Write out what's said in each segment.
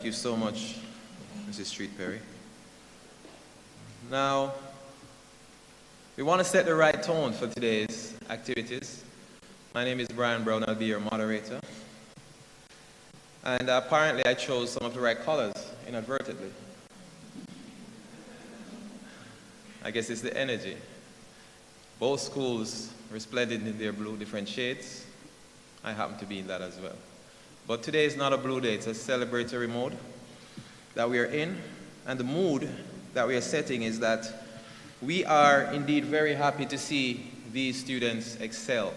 Thank you so much, Mrs. Street Perry. Now, we want to set the right tone for today's activities. My name is Brian Brown, I'll be your moderator. And apparently I chose some of the right colors inadvertently. I guess it's the energy. Both schools resplendent in their blue, different shades. I happen to be in that as well. But today is not a blue day, it's a celebratory mode that we are in. And the mood that we are setting is that we are indeed very happy to see these students excel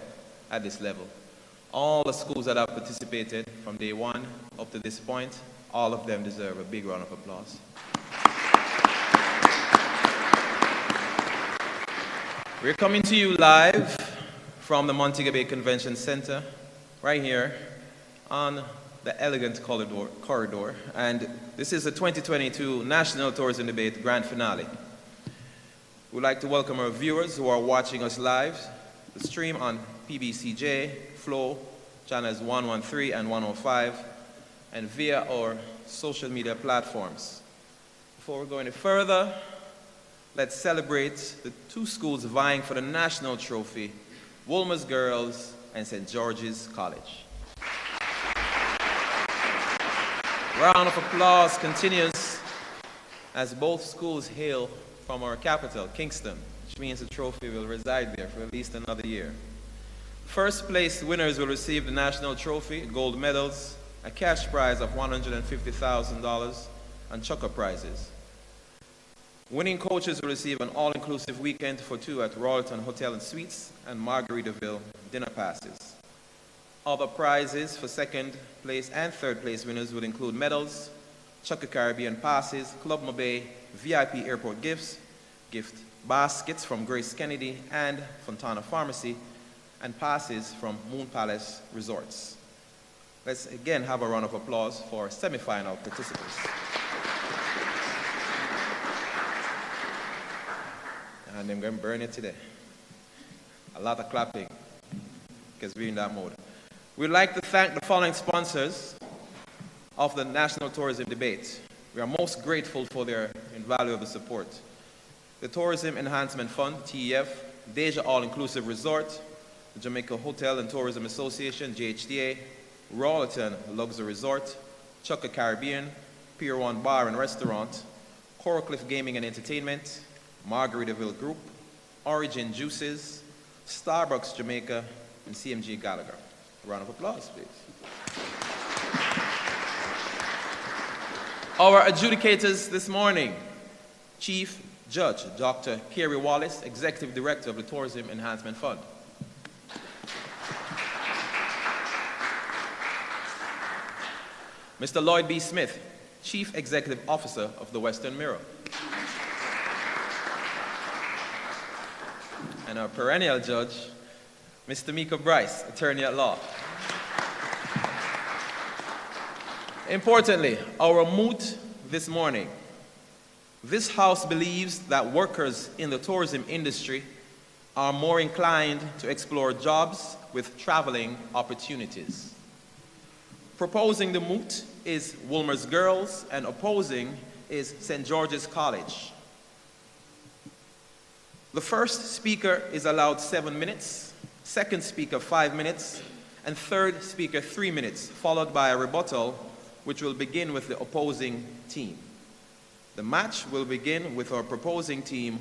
at this level. All the schools that have participated from day one up to this point, all of them deserve a big round of applause. We're coming to you live from the Montego Bay Convention Center, right here on the elegant corridor. And this is the 2022 National Tourism Debate Grand Finale. We'd like to welcome our viewers who are watching us live, the stream on PBCJ, Flow, channels 113 and 105, and via our social media platforms. Before we go any further, let's celebrate the two schools vying for the national trophy, Wolmer's Girls and St. George's College. Round of applause continues as both schools hail from our capital, Kingston, which means the trophy will reside there for at least another year. First place winners will receive the national trophy, gold medals, a cash prize of $150,000, and chocolate prizes. Winning coaches will receive an all-inclusive weekend for two at Royalton Hotel and Suites and Margaritaville dinner passes. Other prizes for second place and third place winners would include medals, Chocolate Caribbean passes, Club Mobay, VIP airport gifts, gift baskets from Grace Kennedy and Fontana Pharmacy, and passes from Moon Palace Resorts. Let's again have a round of applause for semi-final participants. And I'm going to burn it today. A lot of clapping, because we're in that mode. We'd like to thank the following sponsors of the National Tourism Debate. We are most grateful for their invaluable support. The Tourism Enhancement Fund, TEF, Deja All-Inclusive Resort, the Jamaica Hotel and Tourism Association, JHTA, Royalton Luxury Resort, Chocolate Caribbean, Pier 1 Bar and Restaurant, Coral Cliff Gaming and Entertainment, Margaritaville Group, Origin Juices, Starbucks Jamaica, and CMG Gallagher. A round of applause, please. Our adjudicators this morning, Chief Judge Dr. Kerry Wallace, Executive Director of the Tourism Enhancement Fund. Mr. Lloyd B. Smith, Chief Executive Officer of the Western Mirror. And our perennial judge, Mr. Mika Bryce, Attorney at Law. Importantly, our moot this morning. This House believes that workers in the tourism industry are more inclined to explore jobs with traveling opportunities. Proposing the moot is Wolmer's Girls, and opposing is St. George's College. The first speaker is allowed 7 minutes, second speaker 5 minutes, and third speaker 3 minutes, followed by a rebuttal, which will begin with the opposing team. The match will begin with our proposing team,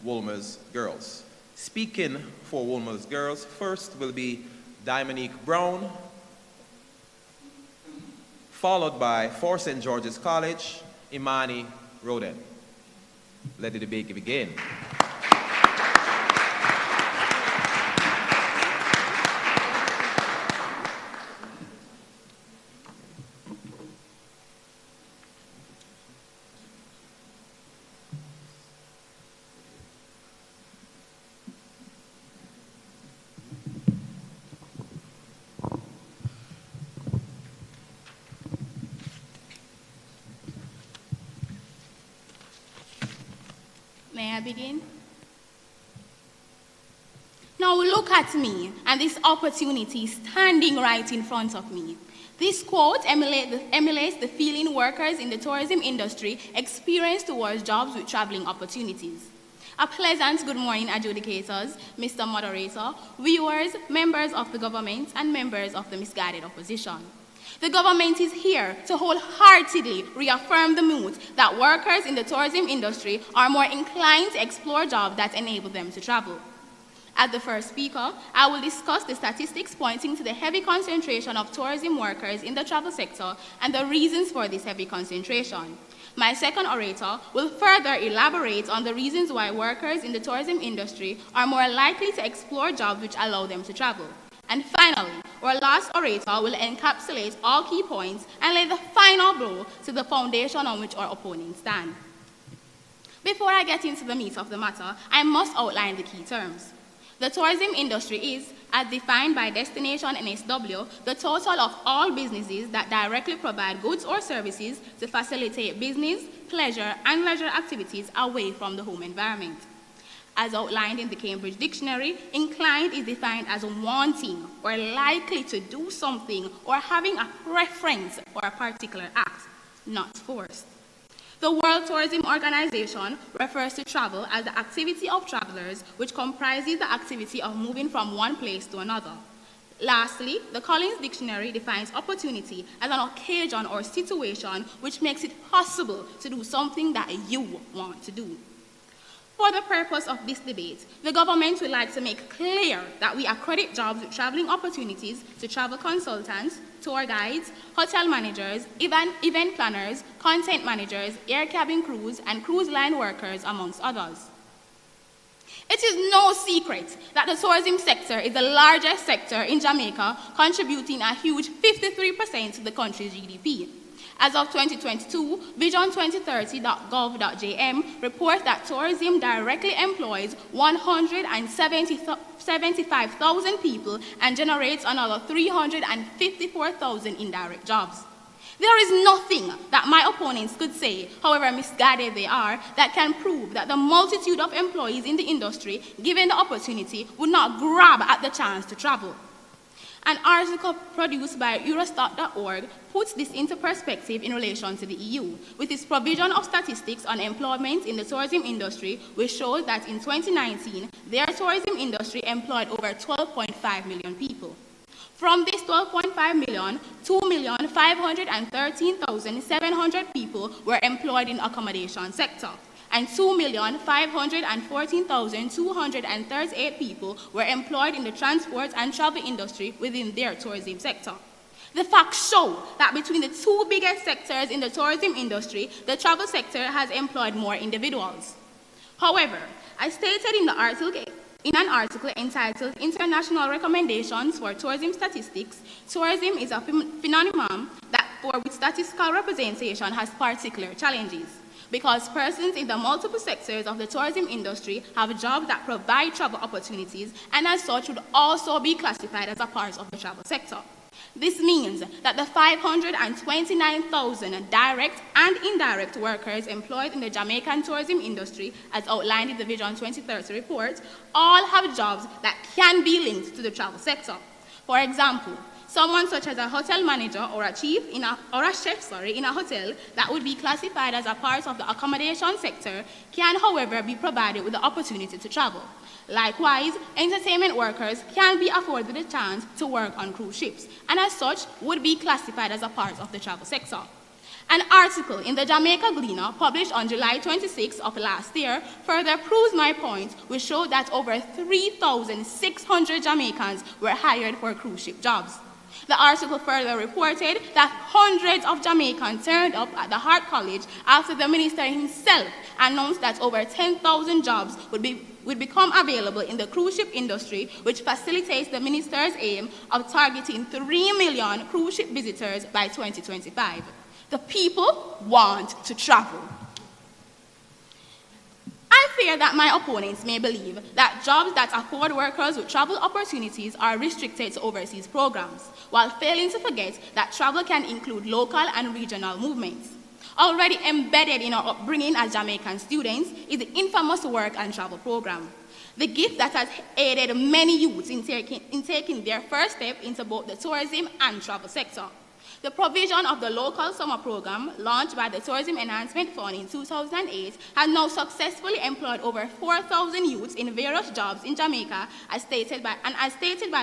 Wolmer's Girls. Speaking for Wolmer's Girls, first will be Dominique Brown, followed by, for St. George's College, Imani Roden. Let the debate begin. May I begin? Now look at me and this opportunity standing right in front of me. This quote emulates the feeling workers in the tourism industry experience towards jobs with traveling opportunities. A pleasant good morning, adjudicators, Mr. Moderator, viewers, members of the government, and members of the misguided opposition. The government is here to wholeheartedly reaffirm the mood that workers in the tourism industry are more inclined to explore jobs that enable them to travel. As the first speaker, I will discuss the statistics pointing to the heavy concentration of tourism workers in the travel sector and the reasons for this heavy concentration. My second orator will further elaborate on the reasons why workers in the tourism industry are more likely to explore jobs which allow them to travel. And finally, our last orator will encapsulate all key points and lay the final blow to the foundation on which our opponents stand. Before I get into the meat of the matter, I must outline the key terms. The tourism industry is, as defined by Destination NSW, the total of all businesses that directly provide goods or services to facilitate business, pleasure, and leisure activities away from the home environment. As outlined in the Cambridge Dictionary, inclined is defined as wanting or likely to do something or having a preference for a particular act, not forced. The World Tourism Organization refers to travel as the activity of travelers, which comprises the activity of moving from one place to another. Lastly, the Collins Dictionary defines opportunity as an occasion or situation which makes it possible to do something that you want to do. For the purpose of this debate, the government would like to make clear that we accredit jobs with traveling opportunities to travel consultants, tour guides, hotel managers, event planners, content managers, air cabin crews, and cruise line workers, amongst others. It is no secret that the tourism sector is the largest sector in Jamaica, contributing a huge 53% to the country's GDP. As of 2022, Vision2030.gov.jm reports that tourism directly employs 175,000 people and generates another 354,000 indirect jobs. There is nothing that my opponents could say, however misguided they are, that can prove that the multitude of employees in the industry, given the opportunity, would not grab at the chance to travel. An article produced by Eurostat.org puts this into perspective in relation to the EU, with its provision of statistics on employment in the tourism industry, which shows that in 2019, their tourism industry employed over 12.5 million people. From this 12.5 million, 2,513,700 people were employed in the accommodation sector, and 2,514,238 people were employed in the transport and travel industry within their tourism sector. The facts show that between the two biggest sectors in the tourism industry, the travel sector has employed more individuals. However, as stated in an article entitled International Recommendations for Tourism Statistics, tourism is a phenomenon that for which statistical representation has particular challenges, because persons in the multiple sectors of the tourism industry have jobs that provide travel opportunities and as such would also be classified as a part of the travel sector. This means that the 529,000 direct and indirect workers employed in the Jamaican tourism industry, as outlined in the Vision 2030 report, all have jobs that can be linked to the travel sector. For example, someone such as a hotel manager or a chef in a hotel that would be classified as a part of the accommodation sector can, however, be provided with the opportunity to travel. Likewise, entertainment workers can be afforded the chance to work on cruise ships, and as such would be classified as a part of the travel sector. An article in the Jamaica Gleaner published on July 26 of last year further proves my point, which showed that over 3,600 Jamaicans were hired for cruise ship jobs. The article further reported that hundreds of Jamaicans turned up at the Hart College after the minister himself announced that over 10,000 jobs would become available in the cruise ship industry, which facilitates the minister's aim of targeting 3 million cruise ship visitors by 2025. The people want to travel. I fear that my opponents may believe that jobs that afford workers with travel opportunities are restricted to overseas programs, while failing to forget that travel can include local and regional movements. Already embedded in our upbringing as Jamaican students is the infamous work and travel program, the gift that has aided many youths in taking their first step into both the tourism and travel sector. The provision of the local summer program, launched by the Tourism Enhancement Fund in 2008, has now successfully employed over 4,000 youths in various jobs in Jamaica, as stated by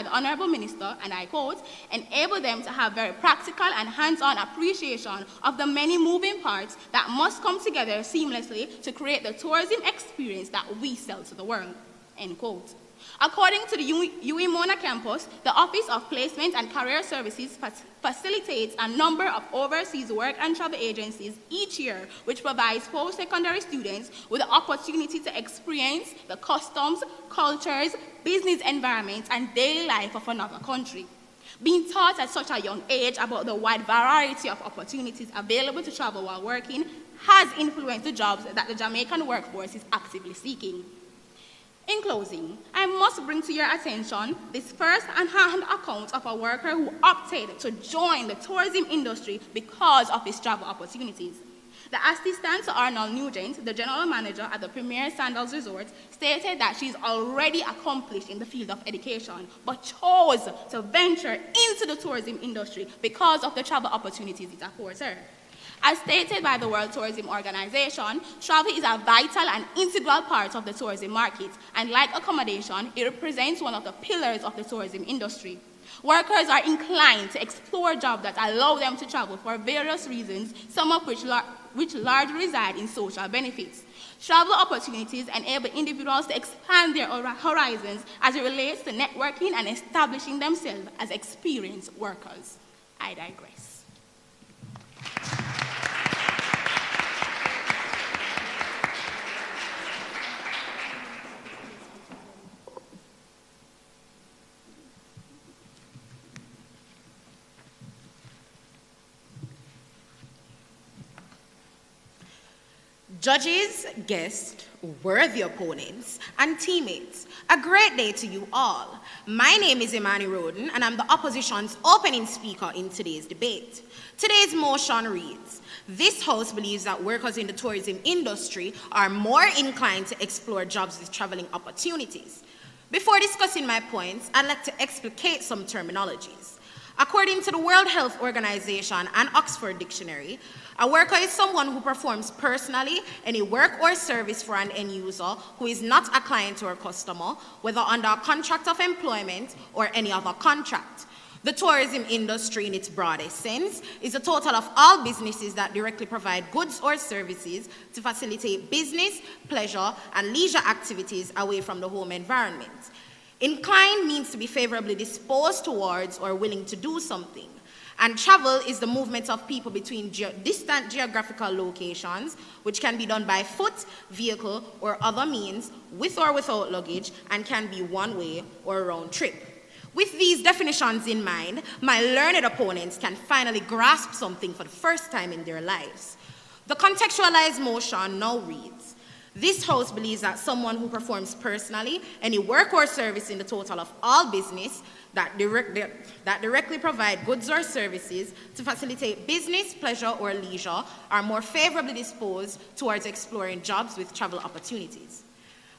the Honorable Minister, and I quote, enable them to have very practical and hands-on appreciation of the many moving parts that must come together seamlessly to create the tourism experience that we sell to the world, end quote. According to the UE Mona campus, the Office of Placement and Career Services facilitates a number of overseas work and travel agencies each year, which provides post-secondary students with the opportunity to experience the customs, cultures, business environments, and daily life of another country. Being taught at such a young age about the wide variety of opportunities available to travel while working has influenced the jobs that the Jamaican workforce is actively seeking. In closing, I must bring to your attention this first-hand account of a worker who opted to join the tourism industry because of his travel opportunities. The assistant to Arnold Nugent, the general manager at the Premier Sandals Resort, stated that she is already accomplished in the field of education, but chose to venture into the tourism industry because of the travel opportunities it affords her. As stated by the World Tourism Organization, travel is a vital and integral part of the tourism market, and like accommodation, it represents one of the pillars of the tourism industry. Workers are inclined to explore jobs that allow them to travel for various reasons, some of which largely reside in social benefits. Travel opportunities enable individuals to expand their horizons as it relates to networking and establishing themselves as experienced workers. I digress. Judges, guests, worthy opponents, and teammates, a great day to you all. My name is Imani Roden, and I'm the opposition's opening speaker in today's debate. Today's motion reads, this House believes that workers in the tourism industry are more inclined to explore jobs with traveling opportunities. Before discussing my points, I'd like to explicate some terminologies. According to the World Health Organization and Oxford Dictionary, a worker is someone who performs personally any work or service for an end user who is not a client or customer, whether under a contract of employment or any other contract. The tourism industry in its broadest sense is a total of all businesses that directly provide goods or services to facilitate business, pleasure, and leisure activities away from the home environment. Inclined means to be favorably disposed towards or willing to do something. And travel is the movement of people between distant geographical locations, which can be done by foot, vehicle, or other means, with or without luggage, and can be one way or a round trip. With these definitions in mind, my learned opponents can finally grasp something for the first time in their lives. The contextualized motion now reads, this House believes that someone who performs personally any work or service in the total of all business that directly provide goods or services to facilitate business, pleasure, or leisure are more favorably disposed towards exploring jobs with travel opportunities.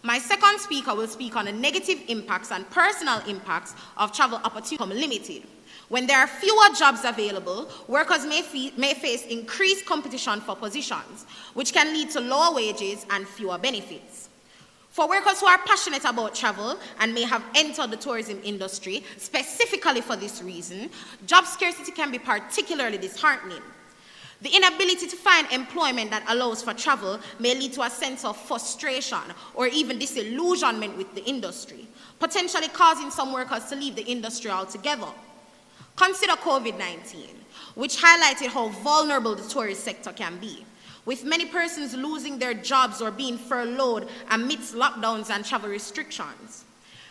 My second speaker will speak on the negative impacts and personal impacts of travel opportunities become limited. When there are fewer jobs available, workers may face increased competition for positions, which can lead to lower wages and fewer benefits. For workers who are passionate about travel and may have entered the tourism industry specifically for this reason, job scarcity can be particularly disheartening. The inability to find employment that allows for travel may lead to a sense of frustration or even disillusionment with the industry, potentially causing some workers to leave the industry altogether. Consider COVID-19, which highlighted how vulnerable the tourist sector can be, with many persons losing their jobs or being furloughed amidst lockdowns and travel restrictions.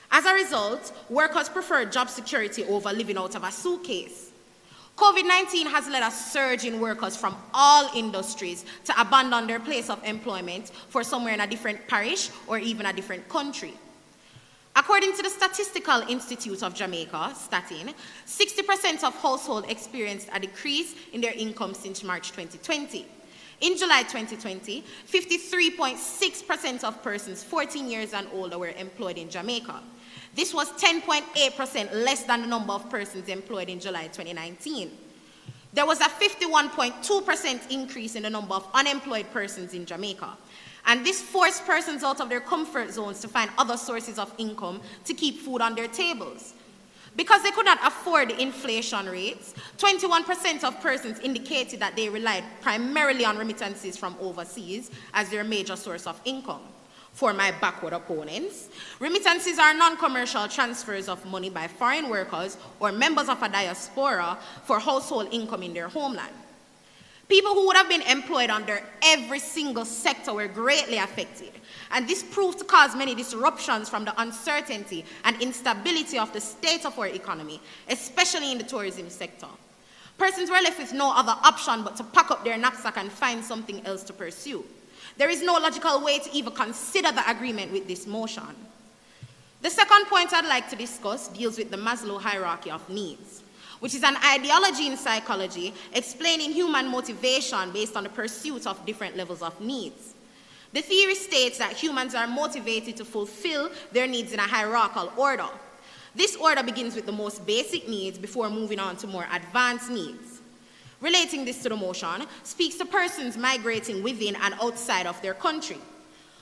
As a result, workers prefer job security over living out of a suitcase. COVID-19 has led a surge in workers from all industries to abandon their place of employment for somewhere in a different parish or even a different country. According to the Statistical Institute of Jamaica, Statin, 60% of households experienced a decrease in their income since March 2020. In July 2020, 53.6% of persons 14 years and older were employed in Jamaica. This was 10.8% less than the number of persons employed in July 2019. There was a 51.2% increase in the number of unemployed persons in Jamaica. And this forced persons out of their comfort zones to find other sources of income to keep food on their tables. Because they could not afford the inflation rates, 21% of persons indicated that they relied primarily on remittances from overseas as their major source of income. For my backward opponents, remittances are non-commercial transfers of money by foreign workers or members of a diaspora for household income in their homeland. People who would have been employed under every single sector were greatly affected, and this proved to cause many disruptions from the uncertainty and instability of the state of our economy, especially in the tourism sector. Persons were left with no other option but to pack up their knapsack and find something else to pursue. There is no logical way to even consider the agreement with this motion. The second point I'd like to discuss deals with the Maslow hierarchy of needs, which is an ideology in psychology explaining human motivation based on the pursuit of different levels of needs. The theory states that humans are motivated to fulfill their needs in a hierarchical order. This order begins with the most basic needs before moving on to more advanced needs. Relating this to the motion speaks to persons migrating within and outside of their country.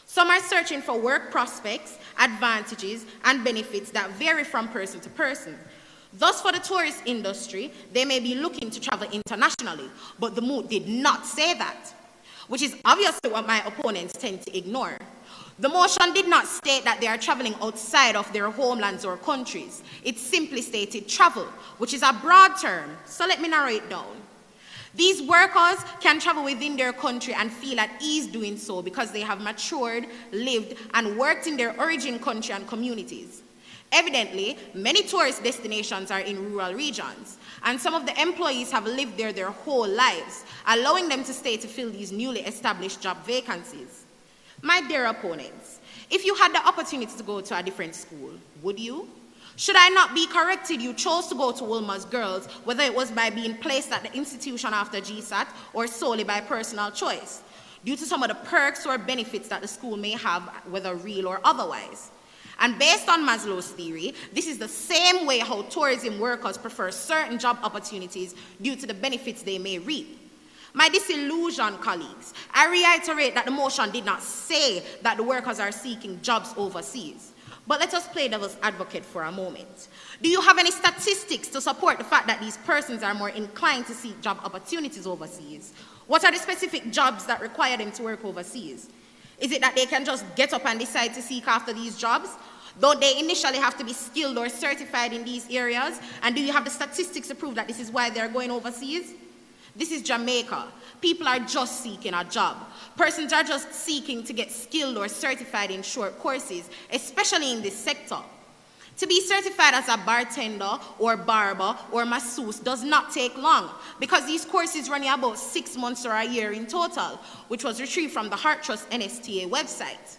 Some are searching for work prospects, advantages, and benefits that vary from person to person. Thus, for the tourist industry, they may be looking to travel internationally, but the MOOC did not say that, which is obviously what my opponents tend to ignore. The motion did not state that they are traveling outside of their homelands or countries. It simply stated travel, which is a broad term, so let me narrow it down. These workers can travel within their country and feel at ease doing so because they have matured, lived, and worked in their origin country and communities. Evidently, many tourist destinations are in rural regions, and some of the employees have lived there their whole lives, allowing them to stay to fill these newly established job vacancies. My dear opponents, if you had the opportunity to go to a different school, would you? Should I not be corrected you chose to go to Wilmer's Girls, whether it was by being placed at the institution after GSAT or solely by personal choice, due to some of the perks or benefits that the school may have, whether real or otherwise? And based on Maslow's theory, this is the same way how tourism workers prefer certain job opportunities due to the benefits they may reap. My disillusioned colleagues, I reiterate that the motion did not say that the workers are seeking jobs overseas. But let us play devil's advocate for a moment. Do you have any statistics to support the fact that these persons are more inclined to seek job opportunities overseas? What are the specific jobs that require them to work overseas? Is it that they can just get up and decide to seek after these jobs? Don't they initially have to be skilled or certified in these areas? And do you have the statistics to prove that this is why they're going overseas? This is Jamaica. People are just seeking a job. Persons are just seeking to get skilled or certified in short courses, especially in this sector. To be certified as a bartender or barber or masseuse does not take long because these courses run you about 6 months or a year in total, which was retrieved from the Heart Trust NSTA website.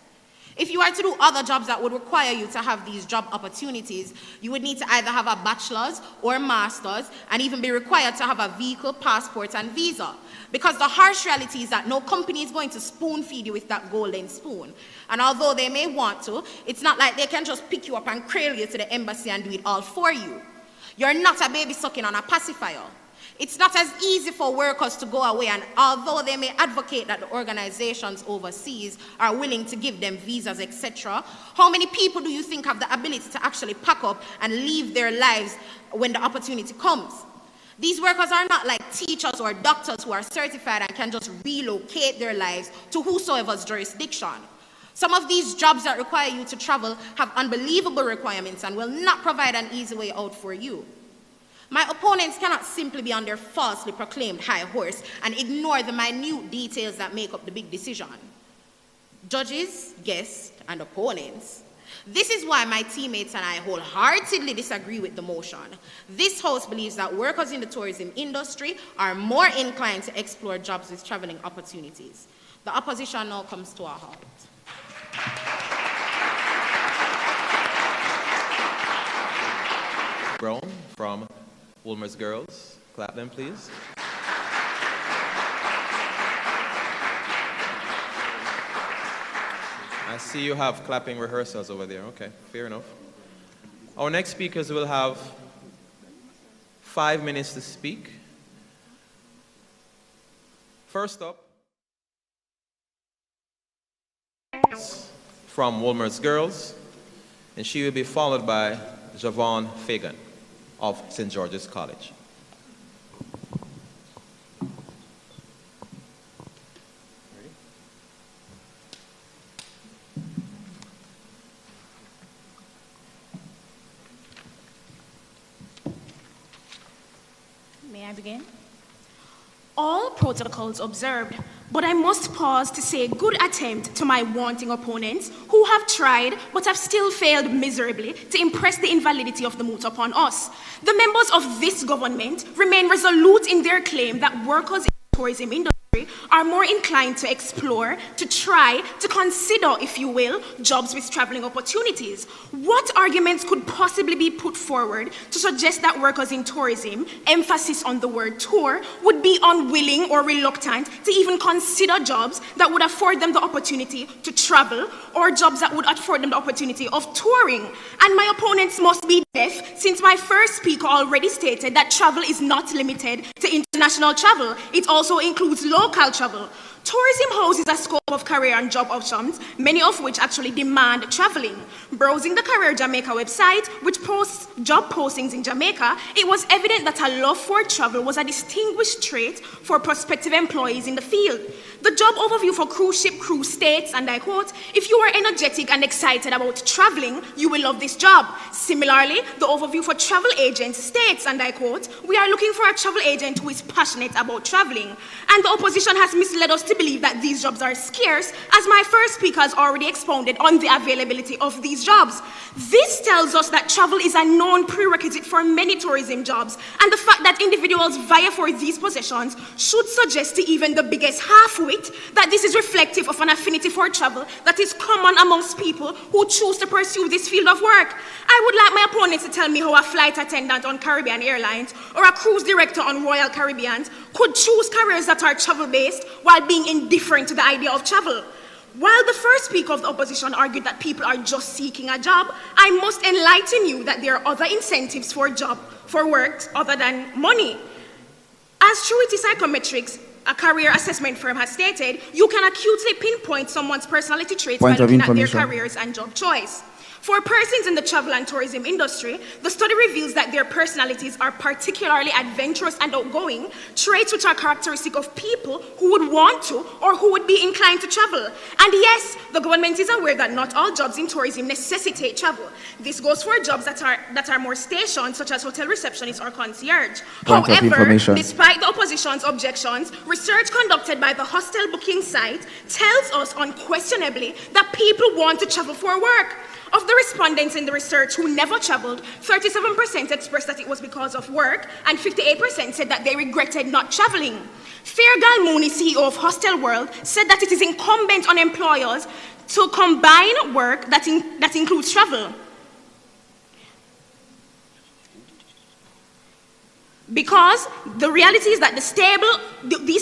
If you are to do other jobs that would require you to have these job opportunities, you would need to either have a bachelor's or master's and even be required to have a vehicle, passport, and visa. Because the harsh reality is that no company is going to spoon feed you with that golden spoon. And although they may want to, it's not like they can just pick you up and cradle you to the embassy and do it all for you. You're not a baby sucking on a pacifier. It's not as easy for workers to go away, and although they may advocate that the organizations overseas are willing to give them visas, etc., how many people do you think have the ability to actually pack up and leave their lives when the opportunity comes? These workers are not like teachers or doctors who are certified and can just relocate their lives to whosoever's jurisdiction. Some of these jobs that require you to travel have unbelievable requirements and will not provide an easy way out for you. My opponents cannot simply be on their falsely proclaimed high horse and ignore the minute details that make up the big decision. Judges, guests, and opponents, this is why my teammates and I wholeheartedly disagree with the motion. This House believes that workers in the tourism industry are more inclined to explore jobs with traveling opportunities. The opposition now comes to a halt. Brown from Wolmer's Girls. Clap them, please. I see you have clapping rehearsals over there. Okay, fair enough. Our next speakers will have 5 minutes to speak. First up, from Wolmer's Girls, and she will be followed by Javon Fagan of St. George's College. May I begin? All protocols observed, but I must pause to say good attempt to my wanting opponents who have tried but have still failed miserably to impress the invalidity of the moot upon us. The members of this government remain resolute in their claim that workers in the tourism industry are more inclined to explore, to try, to consider, if you will, jobs with traveling opportunities. What arguments could possibly be put forward to suggest that workers in tourism, emphasis on the word tour, would be unwilling or reluctant to even consider jobs that would afford them the opportunity to travel or jobs that would afford them the opportunity of touring? And my opponents must be deaf, since my first speaker already stated that travel is not limited to international travel. It also includes local travel. Tourism houses a scope of career and job options, many of which actually demand traveling. Browsing the Career Jamaica website, which posts job postings in Jamaica, it was evident that a love for travel was a distinguished trait for prospective employees in the field. The job overview for cruise ship crew states, and I quote, "If you are energetic and excited about traveling, you will love this job." Similarly, the overview for travel agents states, and I quote, "We are looking for a travel agent who is passionate about traveling." And the opposition has misled us to believe that these jobs are scarce, as my first speaker has already expounded on the availability of these jobs. This tells us that travel is a known prerequisite for many tourism jobs, and the fact that individuals vie for these positions should suggest to even the biggest half-wit that this is reflective of an affinity for travel that is common amongst people who choose to pursue this field of work. I would like my opponents to tell me how a flight attendant on Caribbean Airlines or a cruise director on Royal Caribbean could choose careers that are travel-based while being indifferent to the idea of travel. While the first speaker of the opposition argued that people are just seeking a job, I must enlighten you that there are other incentives for work other than money. As Truity Psychometrics, a career assessment firm, has stated, you can acutely pinpoint someone's personality traits by looking at their careers and job choice. For persons in the travel and tourism industry, the study reveals that their personalities are particularly adventurous and outgoing, traits which are characteristic of people who would want to or who would be inclined to travel. And yes, the government is aware that not all jobs in tourism necessitate travel. This goes for jobs that are more stationed, such as hotel receptionist or concierge. However, despite the opposition's objections, research conducted by the hostel booking site tells us unquestionably that people want to travel for work. Of the respondents in the research who never traveled, 37% expressed that it was because of work, and 58% said that they regretted not traveling. Fergal Mooney, CEO of Hostel World, said that it is incumbent on employers to combine work that includes travel. Because the reality is that these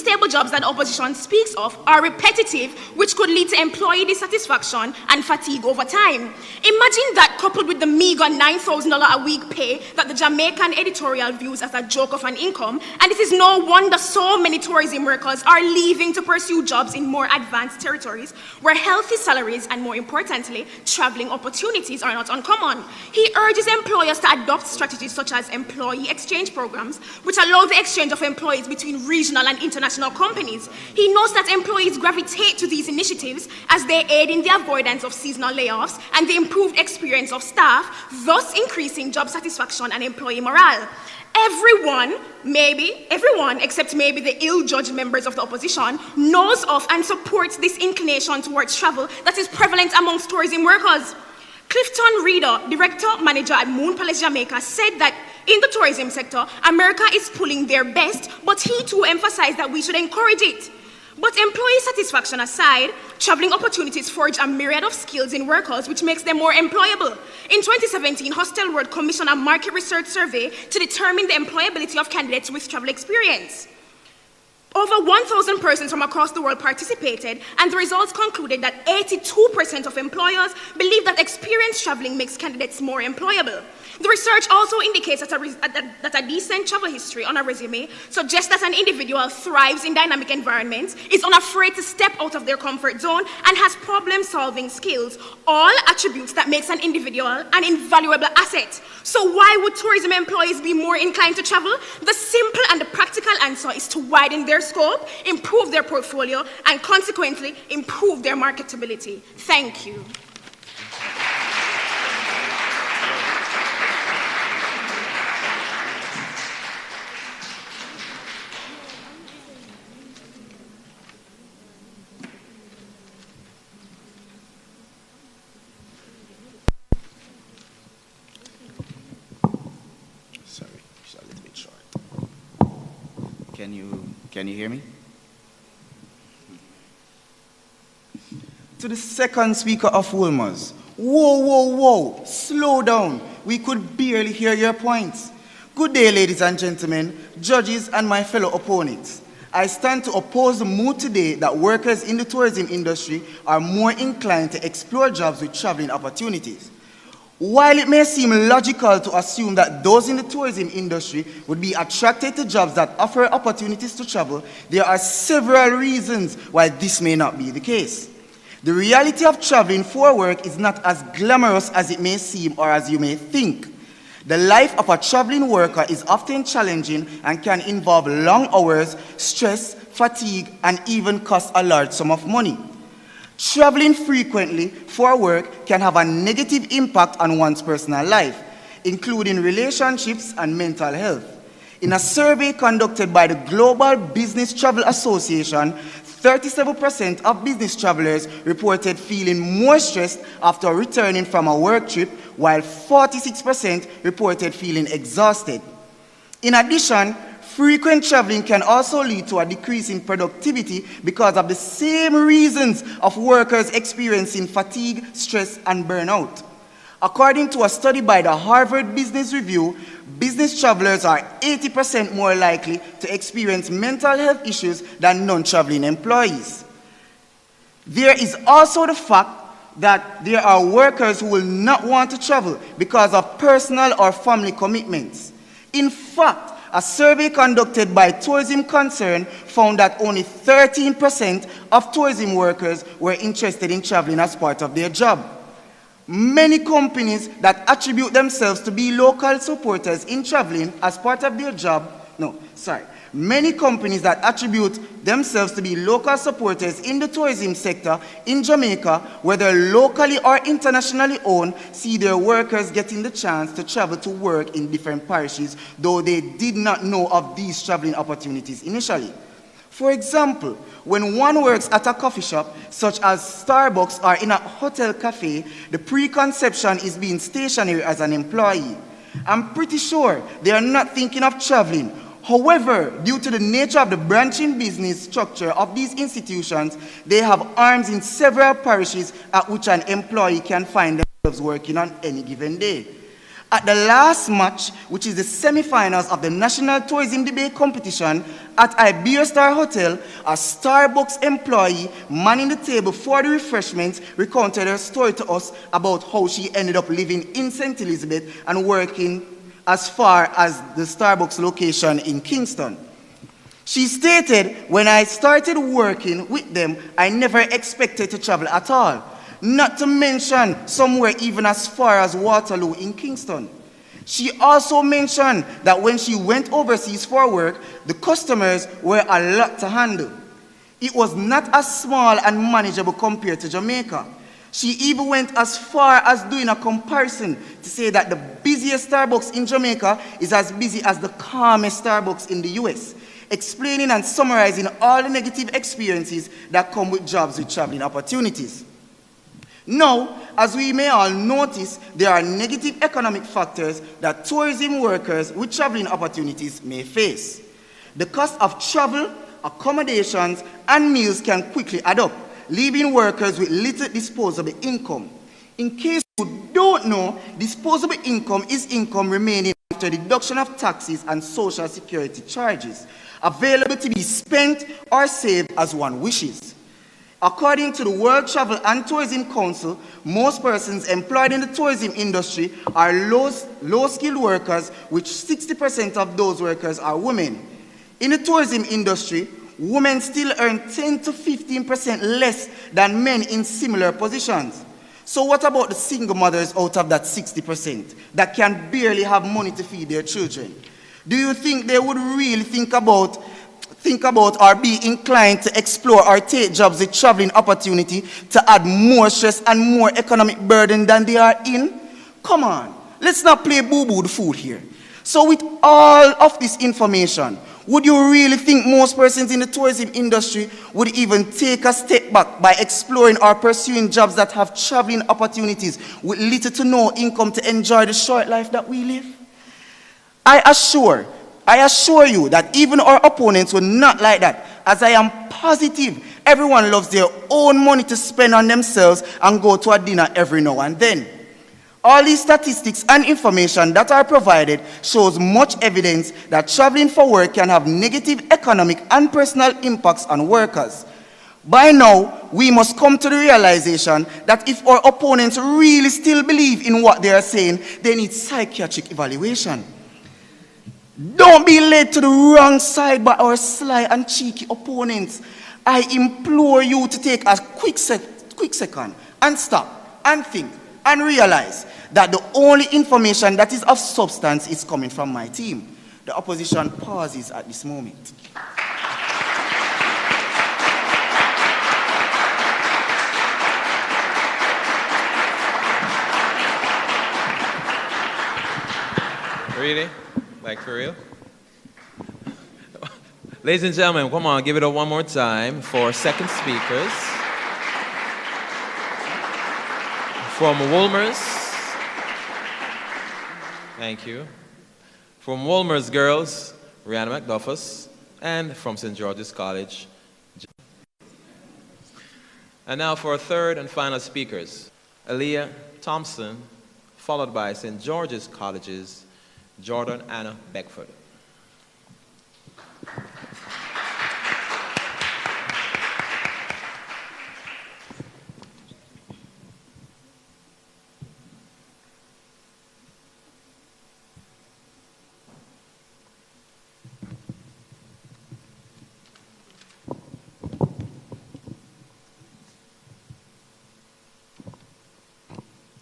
stable jobs that the opposition speaks of are repetitive, which could lead to employee dissatisfaction and fatigue over time. Imagine that coupled with the meager $9,000 a week pay that the Jamaican editorial views as a joke of an income, and it is no wonder so many tourism workers are leaving to pursue jobs in more advanced territories where healthy salaries and, more importantly, traveling opportunities are not uncommon. He urges employers to adopt strategies such as employee exchange programs, which allow the exchange of employees between regional and international companies. He notes that employees gravitate to these initiatives as they aid in the avoidance of seasonal layoffs and the improved experience of staff, thus increasing job satisfaction and employee morale. Everyone except maybe the ill-judged members of the opposition, knows of and supports this inclination towards travel that is prevalent amongst tourism workers. Clifton Reeder, director manager at Moon Palace Jamaica, said that in the tourism sector, America is pulling their best, but he too emphasized that we should encourage it. But employee satisfaction aside, traveling opportunities forge a myriad of skills in workers, which makes them more employable. In 2017, Hostel World commissioned a market research survey to determine the employability of candidates with travel experience. Over 1,000 persons from across the world participated, and the results concluded that 82% of employers believe that experience traveling makes candidates more employable. The research also indicates that a decent travel history on a resume suggests that an individual thrives in dynamic environments, is unafraid to step out of their comfort zone, and has problem-solving skills, all attributes that makes an individual an invaluable asset. So why would tourism employees be more inclined to travel? The simple and the practical answer is to widen their scope, improve their portfolio, and consequently improve their marketability. Thank you. Can you hear me? To the second speaker of Wolmer's, whoa, slow down. We could barely hear your points. Good day, ladies and gentlemen, judges and my fellow opponents. I stand to oppose the mood today that workers in the tourism industry are more inclined to explore jobs with traveling opportunities. While it may seem logical to assume that those in the tourism industry would be attracted to jobs that offer opportunities to travel, there are several reasons why this may not be the case. The reality of traveling for work is not as glamorous as it may seem or as you may think. The life of a traveling worker is often challenging and can involve long hours, stress, fatigue, and even cost a large sum of money. Traveling frequently for work can have a negative impact on one's personal life, including relationships and mental health. In a survey conducted by the Global Business Travel Association, 37% of business travelers reported feeling more stressed after returning from a work trip, while 46% reported feeling exhausted. In addition, frequent traveling can also lead to a decrease in productivity because of the same reasons of workers experiencing fatigue, stress, and burnout. According to a study by the Harvard Business Review, business travelers are 80% more likely to experience mental health issues than non-traveling employees. There is also the fact that there are workers who will not want to travel because of personal or family commitments. In fact, a survey conducted by Tourism Concern found that only 13% of tourism workers were interested in traveling as part of their job. Many companies that attribute themselves to be local supporters in traveling as part of their job, many companies that attribute themselves to be local supporters in the tourism sector in Jamaica, whether locally or internationally owned, see their workers getting the chance to travel to work in different parishes, though they did not know of these traveling opportunities initially. For example, when one works at a coffee shop, such as Starbucks or in a hotel cafe, the preconception is being stationary as an employee. I'm pretty sure they are not thinking of traveling. However, due to the nature of the branching business structure of these institutions, they have arms in several parishes at which an employee can find themselves working on any given day. At the last match, which is the semi-finals of the National Tourism Debate Competition at Iberia Star Hotel, a Starbucks employee manning the table for the refreshments recounted her story to us about how she ended up living in St. Elizabeth and working as far as the Starbucks location in Kingston. She stated, "When I started working with them, I never expected to travel at all, not to mention somewhere even as far as Waterloo in Kingston." She also mentioned that when she went overseas for work, the customers were a lot to handle. It was not as small and manageable compared to Jamaica. She even went as far as doing a comparison to say that the busiest Starbucks in Jamaica is as busy as the calmest Starbucks in the US, explaining and summarizing all the negative experiences that come with jobs with traveling opportunities. Now, as we may all notice, there are negative economic factors that tourism workers with traveling opportunities may face. The cost of travel, accommodations, and meals can quickly add up, leaving workers with little disposable income. In case you don't know, disposable income is income remaining after deduction of taxes and social security charges, available to be spent or saved as one wishes. According to the World Travel and Tourism Council, most persons employed in the tourism industry are low-skilled workers, which 60% of those workers are women. In the tourism industry, women still earn 10 to 15% less than men in similar positions. So what about the single mothers out of that 60% that can barely have money to feed their children? Do you think they would really think about or be inclined to explore or take jobs with traveling opportunity to add more stress and more economic burden than they are in? Come on, let's not play boo-boo the fool here. So with all of this information, would you really think most persons in the tourism industry would even take a step back by exploring or pursuing jobs that have traveling opportunities with little to no income to enjoy the short life that we live? I assure you that even our opponents will not like that, as I am positive everyone loves their own money to spend on themselves and go to a dinner every now and then. All these statistics and information that are provided shows much evidence that traveling for work can have negative economic and personal impacts on workers. By now, we must come to the realization that if our opponents really still believe in what they are saying, they need psychiatric evaluation. Don't be led to the wrong side by our sly and cheeky opponents. I implore you to take a quick second and stop and think and realize that the only information that is of substance is coming from my team. The opposition pauses at this moment. Really? Like for real? Ladies and gentlemen, come on, give it up one more time for second speakers. From Wolmer's, thank you. From Wolmer's Girls, Rihanna McDuffus, and from St. George's College. And now for our third and final speakers, Aaliyah Thompson, followed by St. George's College's Jordan Anna Beckford.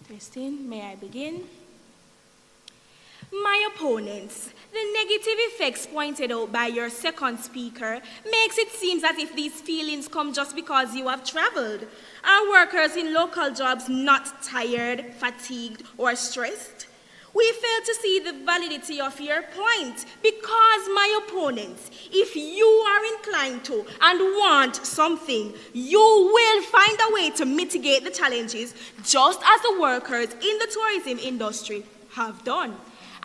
Christine, may I begin? My opponents, the negative effects pointed out by your second speaker makes it seem as if these feelings come just because you have traveled. Are workers in local jobs not tired, fatigued, or stressed? We fail to see the validity of your point because, my opponents, if you are inclined to and want something, you will find a way to mitigate the challenges just as the workers in the tourism industry have done.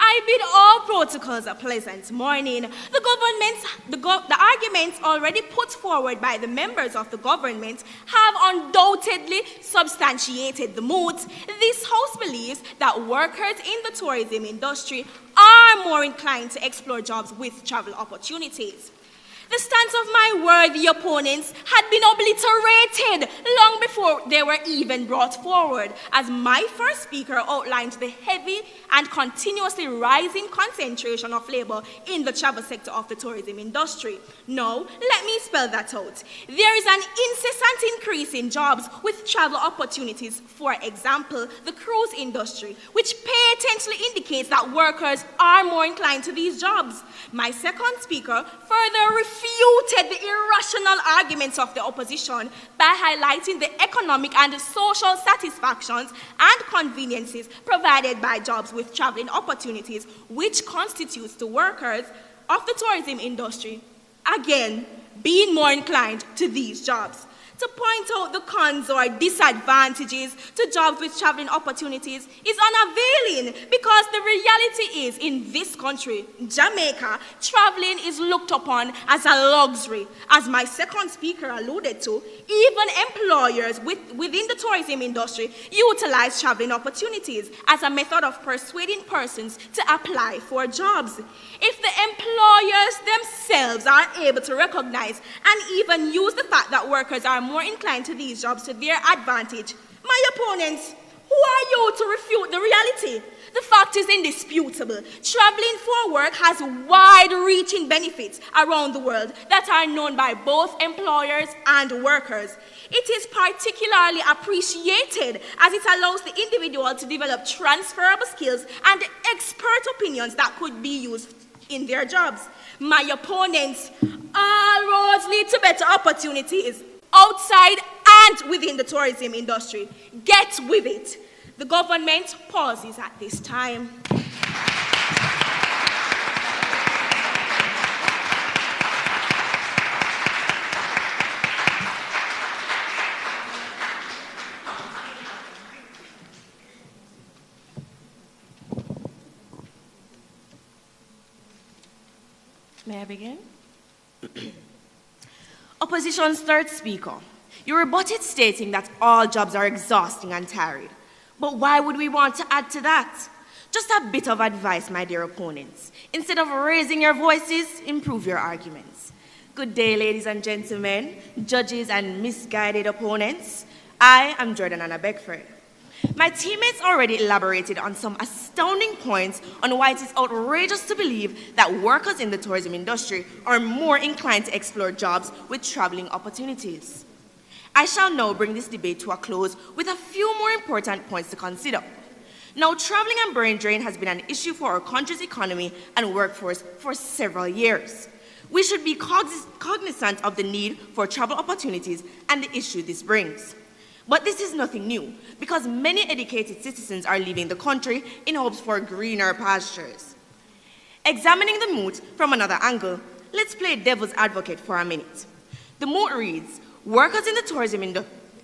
I bid all protocols a pleasant morning. The arguments already put forward by the members of the government have undoubtedly substantiated the moot. This House believes that workers in the tourism industry are more inclined to explore jobs with travel opportunities. The stance of my worthy opponents had been obliterated long before they were even brought forward, as my first speaker outlined the heavy and continuously rising concentration of labor in the travel sector of the tourism industry. Now, let me spell that out. There is an incessant increase in jobs with travel opportunities, for example, the cruise industry, which patently indicates that workers are more inclined to these jobs. My second speaker further refuted the irrational arguments of the opposition by highlighting the economic and social satisfactions and conveniences provided by jobs with traveling opportunities, which constitutes the workers of the tourism industry, again, being more inclined to these jobs. To point out the cons or disadvantages to jobs with traveling opportunities is unavailing because the reality is in this country, Jamaica, traveling is looked upon as a luxury. As my second speaker alluded to, even employers within the tourism industry utilize traveling opportunities as a method of persuading persons to apply for jobs. If the employers themselves are able to recognize and even use the fact that workers are more inclined to these jobs to their advantage, my opponents, who are you to refute the reality? The fact is indisputable. Traveling for work has wide-reaching benefits around the world that are known by both employers and workers. It is particularly appreciated as it allows the individual to develop transferable skills and expert opinions that could be used in their jobs. My opponents, all roads lead to better opportunities outside and within the tourism industry. Get with it. The government pauses at this time. May I begin? Opposition's third speaker. You rebutted stating that all jobs are exhausting and tiring. But why would we want to add to that? Just a bit of advice, my dear opponents. Instead of raising your voices, improve your arguments. Good day, ladies and gentlemen, judges and misguided opponents. I am Jordan Anna Beckford. My teammates already elaborated on some astounding points on why it is outrageous to believe that workers in the tourism industry are more inclined to explore jobs with traveling opportunities. I shall now bring this debate to a close with a few more important points to consider. Now, traveling and brain drain has been an issue for our country's economy and workforce for several years. We should be cognizant of the need for travel opportunities and the issue this brings. But this is nothing new, because many educated citizens are leaving the country in hopes for greener pastures. Examining the moot from another angle, let's play devil's advocate for a minute. The moot reads, workers in the tourism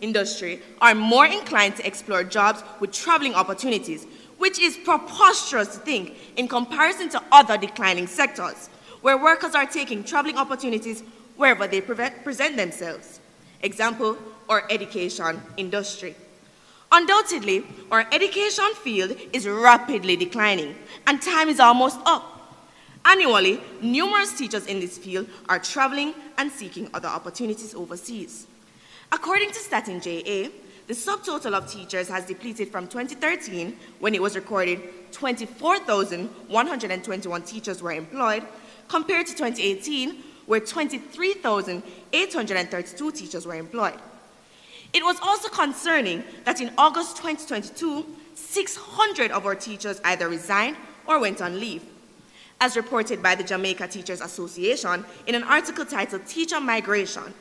industry are more inclined to explore jobs with traveling opportunities, which is preposterous to think in comparison to other declining sectors, where workers are taking traveling opportunities wherever they present themselves. Example, our education industry. Undoubtedly, our education field is rapidly declining, and time is almost up. Annually, numerous teachers in this field are traveling and seeking other opportunities overseas. According to Statin JA, the subtotal of teachers has depleted from 2013, when it was recorded 24,121 teachers were employed, compared to 2018, where 23,832 teachers were employed. It was also concerning that in August 2022, 600 of our teachers either resigned or went on leave. As reported by the Jamaica Teachers Association in an article titled Teacher Migration,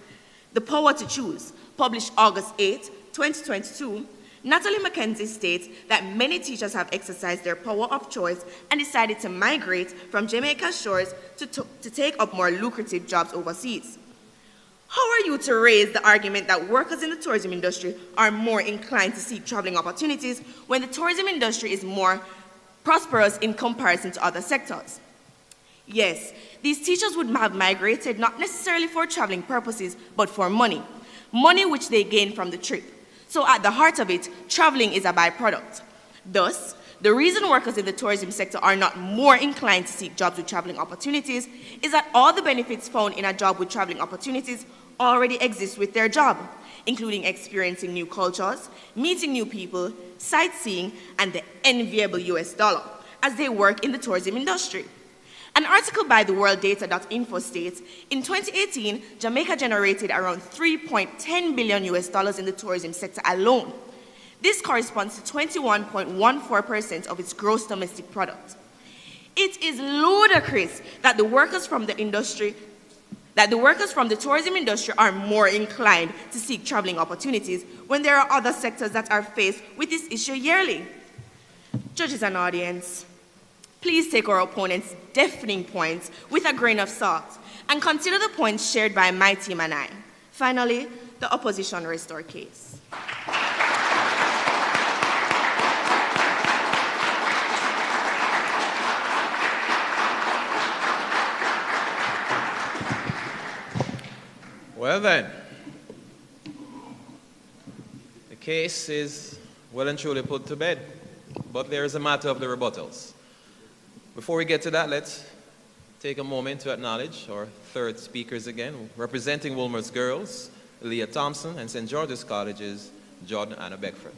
The Power to Choose, published August 8, 2022, Natalie McKenzie states that many teachers have exercised their power of choice and decided to migrate from Jamaica's shores to take up more lucrative jobs overseas. How are you to raise the argument that workers in the tourism industry are more inclined to seek traveling opportunities when the tourism industry is more prosperous in comparison to other sectors? Yes, these teachers would have migrated not necessarily for traveling purposes, but for money which they gain from the trip. So at the heart of it, traveling is a byproduct. Thus, the reason workers in the tourism sector are not more inclined to seek jobs with traveling opportunities is that all the benefits found in a job with traveling opportunities already exist with their job, including experiencing new cultures, meeting new people, sightseeing, and the enviable US dollar as they work in the tourism industry. An article by the worlddata.info states, in 2018, Jamaica generated around $3.10 billion US in the tourism sector alone. This corresponds to 21.14% of its gross domestic product. It is ludicrous that the workers from the tourism industry are more inclined to seek traveling opportunities when there are other sectors that are faced with this issue yearly. Judges and audience, please take our opponent's deafening points with a grain of salt and consider the points shared by my team and I. Finally, the opposition rest our case. Well then, the case is well and truly put to bed, but there is a matter of the rebuttals. Before we get to that, let's take a moment to acknowledge our third speakers again, representing Wolmer's Girls, Leah Thompson, and St. George's College's Jordan Anna Beckford.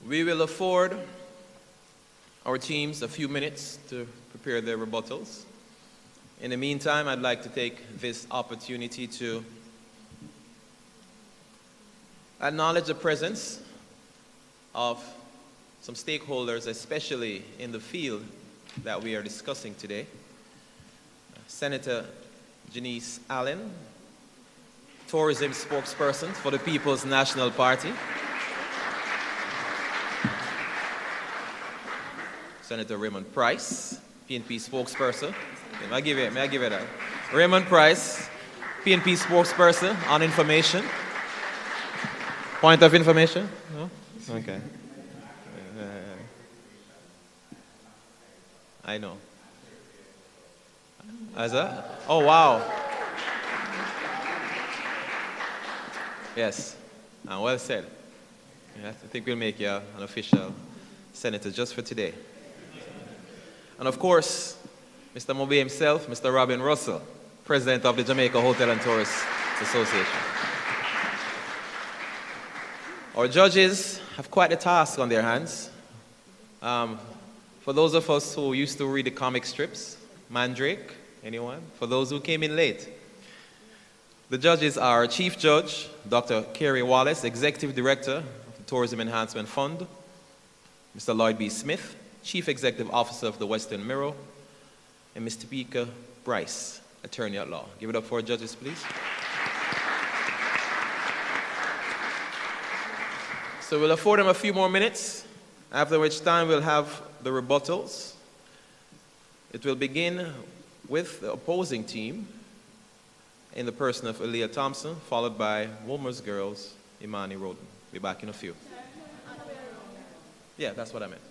We will afford our teams a few minutes to prepare their rebuttals. In the meantime, I'd like to take this opportunity to acknowledge the presence of some stakeholders, especially in the field that we are discussing today. Senator Janice Allen, tourism spokesperson for the People's National Party. Senator Raymond Price, PNP spokesperson. May I give it that? Raymond Price, PNP spokesperson on information. Point of information? No? Okay. I know. Is that? Oh, wow. Yes. Well said. Yeah, I think we'll make you an official senator just for today. And of course, Mr. Moby himself, Mr. Robin Russell, President of the Jamaica Hotel and Tourists Association. Our judges have quite a task on their hands. For those of us who used to read the comic strips, Mandrake, anyone? For those who came in late. The judges are Chief Judge, Dr. Kerry Wallace, Executive Director of the Tourism Enhancement Fund, Mr. Lloyd B. Smith, Chief Executive Officer of the Western Mirror, and Mr. Pika Bryce, Attorney at Law. Give it up for our judges, please. So we'll afford them a few more minutes, after which time we'll have the rebuttals. It will begin with the opposing team in the person of Aaliyah Thompson, followed by Wolmer's Girls, Imani Roden. Be back in a few. Yeah, that's what I meant.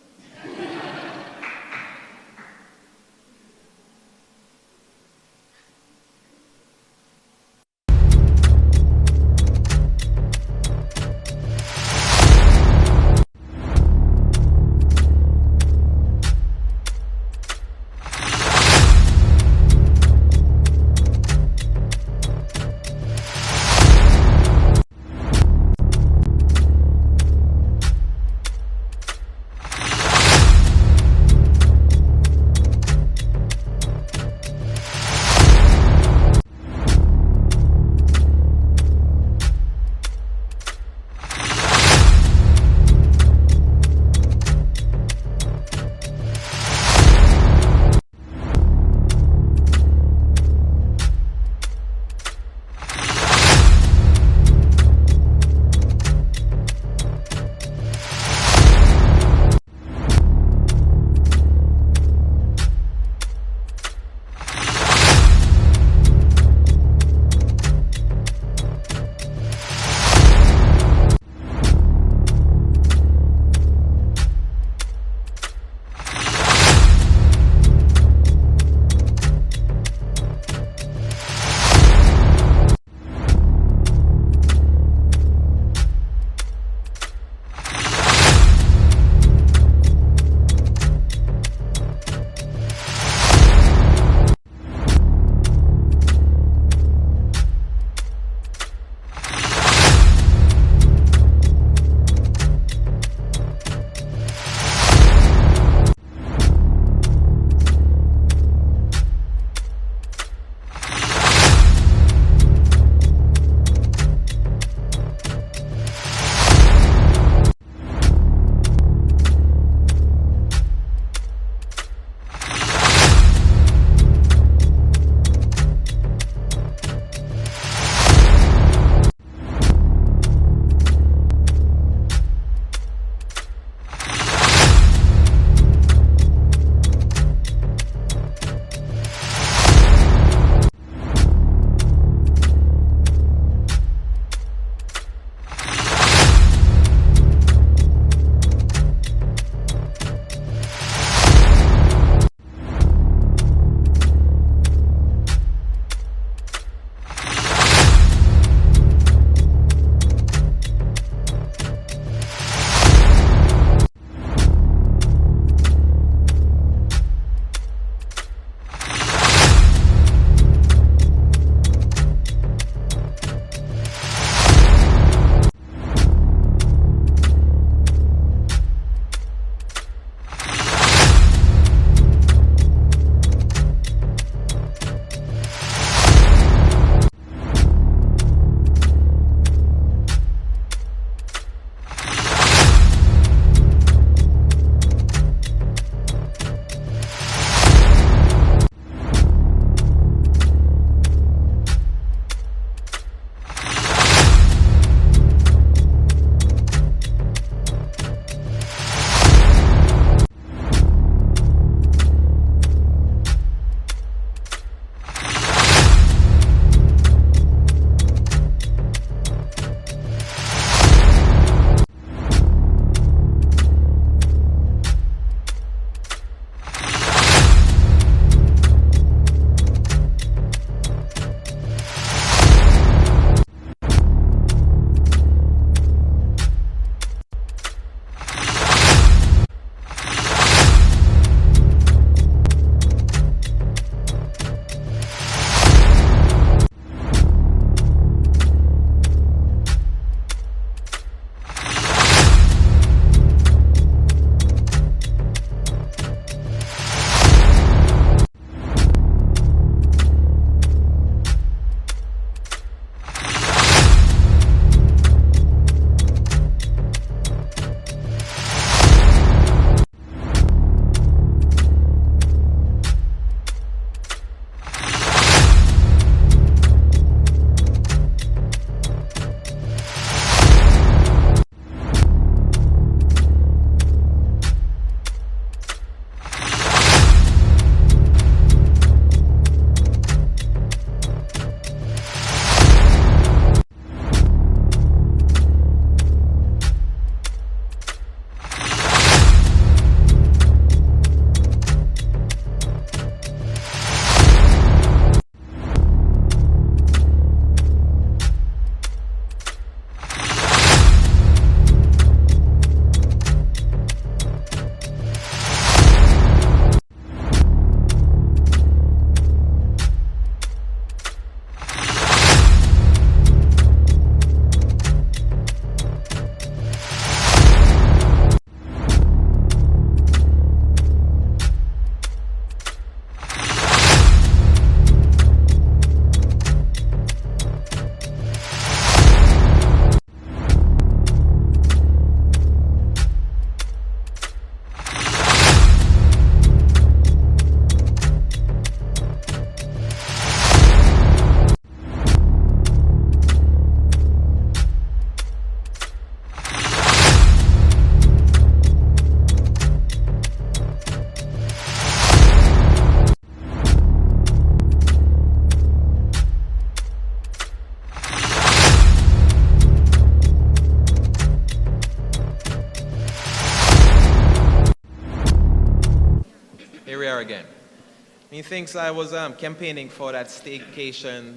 He thinks I was campaigning for that staycation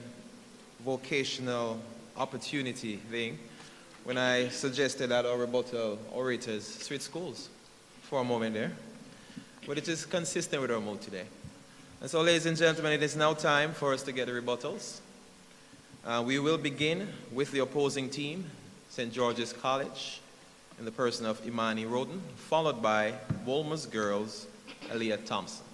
vocational opportunity thing when I suggested that our rebuttal orators switch schools for a moment there. But it is consistent with our mood today. And so, ladies and gentlemen, it is now time for us to get the rebuttals. We will begin with the opposing team, St. George's College, in the person of Imani Roden, followed by Wolmer's Girls, Aaliyah Thompson.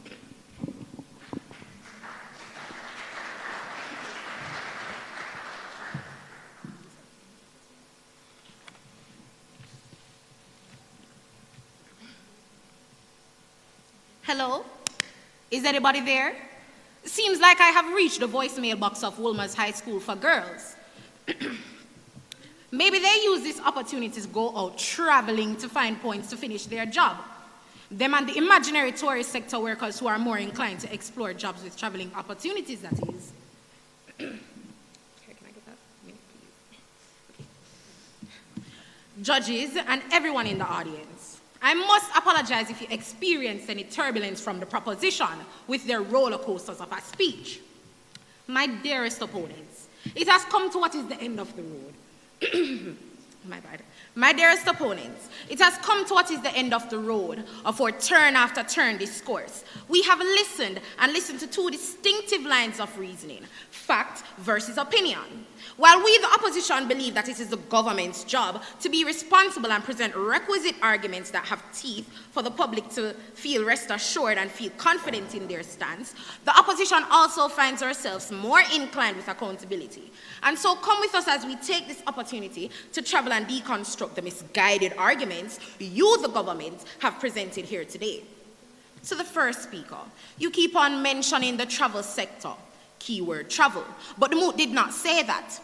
Hello? Is anybody there? Seems like I have reached the voicemail box of Wolmer's High School for Girls. Maybe they use this opportunity to go out traveling to find points to finish their job. Them and the imaginary tourist sector workers who are more inclined to explore jobs with traveling opportunities, that is. Here, can I get that? Minute, please? Okay. Judges and everyone in the audience, I must apologize if you experienced any turbulence from the proposition with their roller coasters of a speech. My dearest opponents, it has come to what is the end of the road. My bad. My dearest opponents, it has come to what is the end of the road of our turn after turn discourse. We have listened to two distinctive lines of reasoning, fact versus opinion. While we, the opposition, believe that it is the government's job to be responsible and present requisite arguments that have teeth for the public to feel rest assured and feel confident in their stance, the opposition also finds ourselves more inclined with accountability. And so come with us as we take this opportunity to travel and deconstruct the misguided arguments you, the government, have presented here today. To the first speaker, you keep on mentioning the travel sector, keyword travel, but the moot did not say that.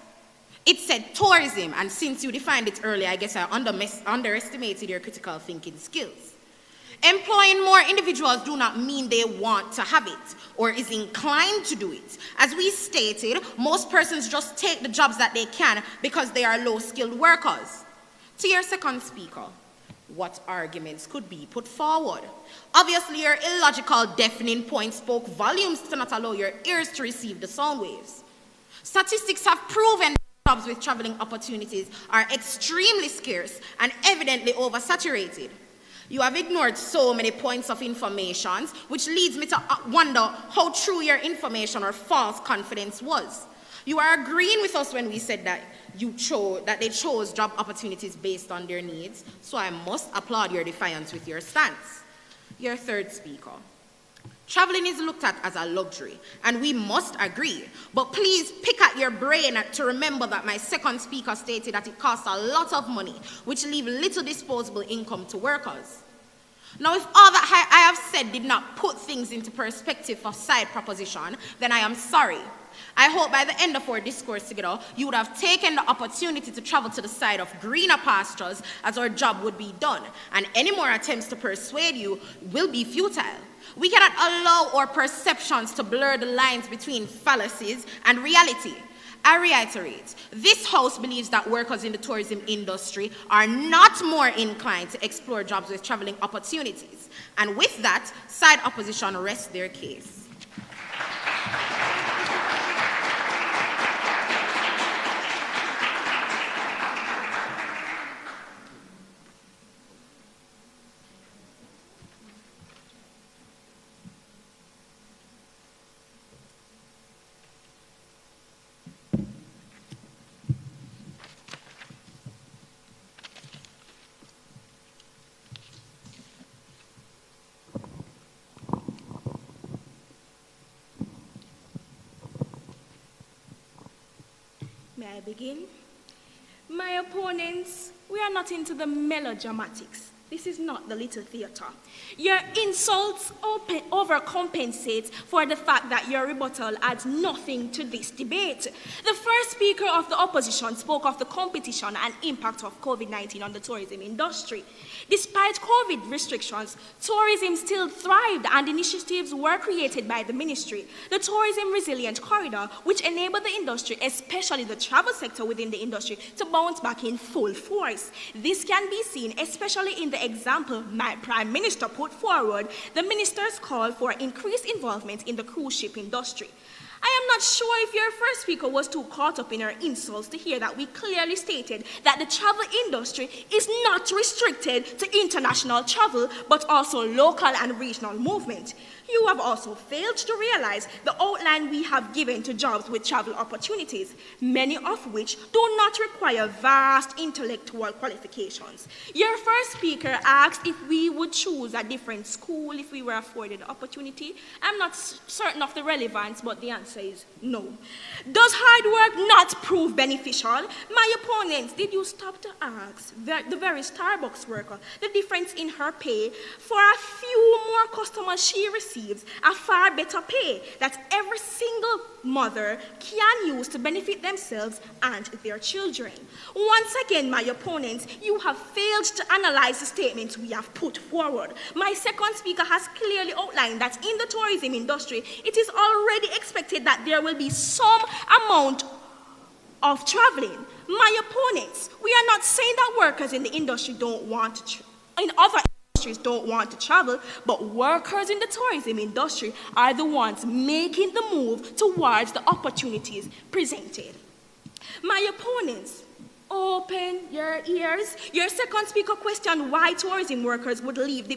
It said tourism, and since you defined it earlier, I guess I underestimated your critical thinking skills. Employing more individuals do not mean they want to have it or is inclined to do it. As we stated, most persons just take the jobs that they can because they are low-skilled workers. To your second speaker, what arguments could be put forward? Obviously, your illogical, deafening point spoke volumes to not allow your ears to receive the sound waves. Statistics have proven that jobs with traveling opportunities are extremely scarce and evidently oversaturated. You have ignored so many points of information, which leads me to wonder how true your information or false confidence was. You are agreeing with us when we said that they chose job opportunities based on their needs, so I must applaud your defiance with your stance. Your third speaker. Traveling is looked at as a luxury, and we must agree, but please pick at your brain to remember that my second speaker stated that it costs a lot of money, which leave little disposable income to workers. Now, if all that I have said did not put things into perspective for side proposition, then I am sorry. I hope by the end of our discourse together, you would have taken the opportunity to travel to the side of greener pastures as our job would be done, and any more attempts to persuade you will be futile. We cannot allow our perceptions to blur the lines between fallacies and reality. I reiterate, this house believes that workers in the tourism industry are not more inclined to explore jobs with traveling opportunities. And with that, side opposition rests their case. May I begin? My opponents, we are not into the melodramatics. This is not the little theater. Your insults overcompensate for the fact that your rebuttal adds nothing to this debate. The first speaker of the opposition spoke of the competition and impact of COVID-19 on the tourism industry. Despite COVID restrictions, tourism still thrived and initiatives were created by the ministry. The Tourism Resilient Corridor, which enabled the industry, especially the travel sector within the industry, to bounce back in full force. This can be seen especially in the the example my Prime Minister put forward, the minister's call for increased involvement in the cruise ship industry. I am not sure if your first speaker was too caught up in her insults to hear that we clearly stated that the travel industry is not restricted to international travel, but also local and regional movement. You have also failed to realize the outline we have given to jobs with travel opportunities, many of which do not require vast intellectual qualifications. Your first speaker asked if we would choose a different school if we were afforded the opportunity. I'm not certain of the relevance, but the answer is no. Does hard work not prove beneficial? My opponents, did you stop to ask the very Starbucks worker the difference in her pay for a few more customers she receives, a far better pay that every single mother can use to benefit themselves and their children? Once again, my opponents, you have failed to analyze the statements we have put forward. My second speaker has clearly outlined that in the tourism industry, it is already expected that there will be some amount of traveling. My opponents, we are not saying that workers in the industry don't want to in other industries don't want to travel, but workers in the tourism industry are the ones making the move towards the opportunities presented. My opponents, open your ears. Your second speaker questioned why tourism workers would leave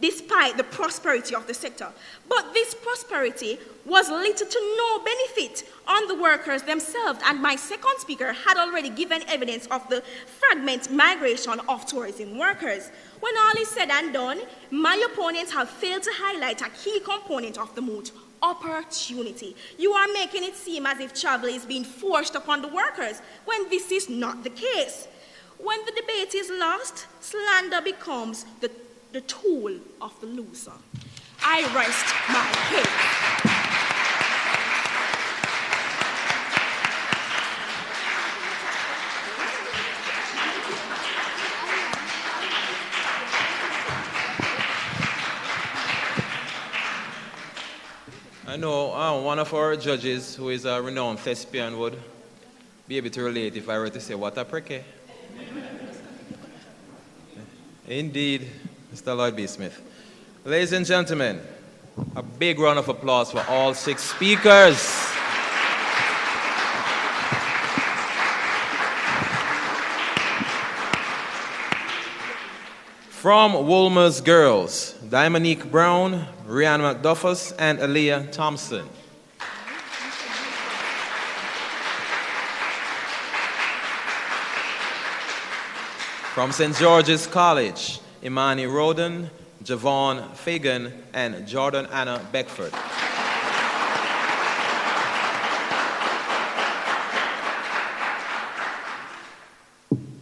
despite the prosperity of the sector. But this prosperity was little to no benefit on the workers themselves, and my second speaker had already given evidence of the fragment migration of tourism workers. When all is said and done, my opponents have failed to highlight a key component of the moot: opportunity. You are making it seem as if travel is being forced upon the workers, when this is not the case. When the debate is lost, slander becomes the tool of the loser. I rest my case. I know one of our judges, who is a renowned thespian, would be able to relate if I were to say, what a pricky. Indeed, Mr. Lloyd B. Smith. Ladies and gentlemen, a big round of applause for all 6 speakers. From Wolmer's Girls, Dominique Brown, Rihanna McDuffus, and Aaliyah Thompson. From St. George's College, Imani Roden, Javon Fagan, and Jordan Anna Beckford.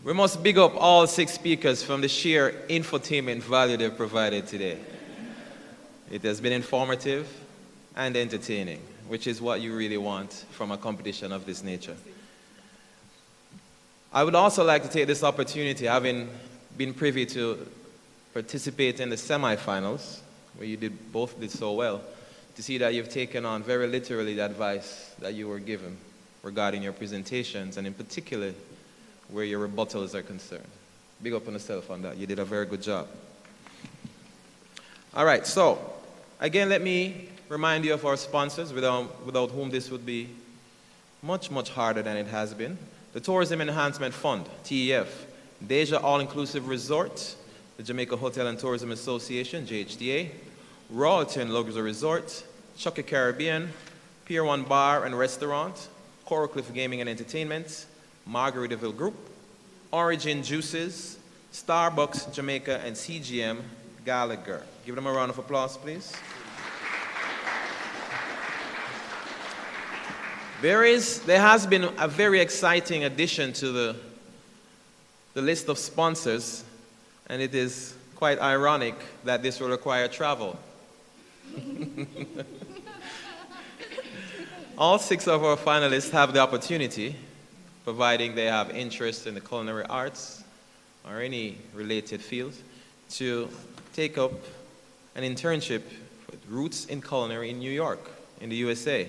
We must big up all 6 speakers from the sheer infotainment value they've provided today. It has been informative and entertaining, which is what you really want from a competition of this nature. I would also like to take this opportunity, having been privy to participate in the semifinals, where you both did so well, to see that you've taken on very literally the advice that you were given regarding your presentations, and in particular, where your rebuttals are concerned. Big up on yourself on that. You did a very good job. All right, so again, let me remind you of our sponsors, without whom this would be much, much harder than it has been. The Tourism Enhancement Fund, TEF, Deja All-Inclusive Resort, the Jamaica Hotel and Tourism Association, JHTA, Royalton Luxury Resort, Chucky Caribbean, Pier 1 Bar and Restaurant, Coral Cliff Gaming and Entertainment, Margaritaville Group, Origin Juices, Starbucks Jamaica, and CGM Gallagher. Give them a round of applause, please. There has been a very exciting addition to the list of sponsors, and it is quite ironic that this will require travel. All 6 of our finalists have the opportunity, providing they have interest in the culinary arts or any related field, to take up an internship with Roots in Culinary in New York, in the USA.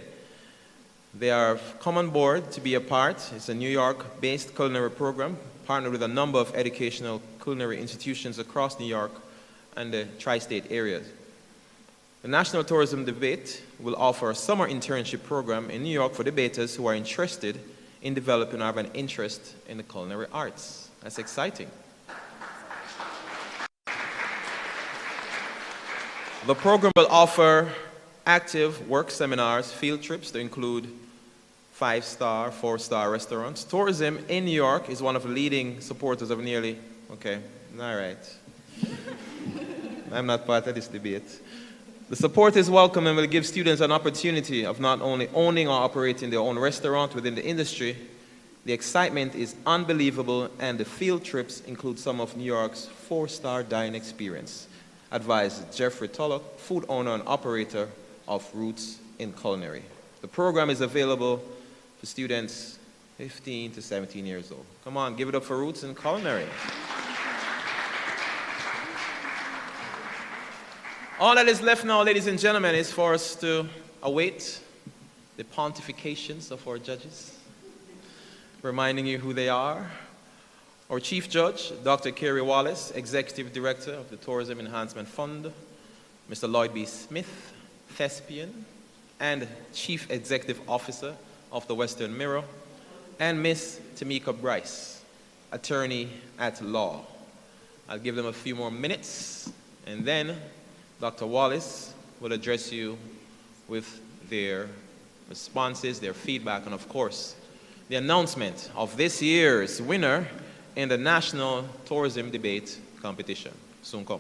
They are come on board to be a part. It's a New York-based culinary program partnered with a number of educational culinary institutions across New York and the tri-state areas. The National Tourism Debate will offer a summer internship program in New York for debaters who are interested in developing or have an interest in the culinary arts. That's exciting. The program will offer active work seminars, field trips to include 5-star, 4-star restaurants. Tourism in New York is one of the leading supporters of nearly, okay, all right. I'm not part of this debate. The support is welcome and will give students an opportunity of not only owning or operating their own restaurant within the industry. The excitement is unbelievable, and the field trips include some of New York's 4-star dining experience, advised Jeffrey Tullock, food owner and operator of Roots in Culinary. The program is available for students 15 to 17 years old. Come on, give it up for Roots in Culinary. All that is left now, ladies and gentlemen, is for us to await the pontifications of our judges, reminding you who they are. Our Chief Judge, Dr. Kerry Wallace, Executive Director of the Tourism Enhancement Fund, Mr. Lloyd B. Smith, Thespian, and Chief Executive Officer of the Western Mirror, and Miss Tamika Bryce, Attorney at Law. I'll give them a few more minutes, and then Dr. Wallace will address you with their responses, their feedback, and of course, the announcement of this year's winner in the National Tourism Debate Competition. Soon come.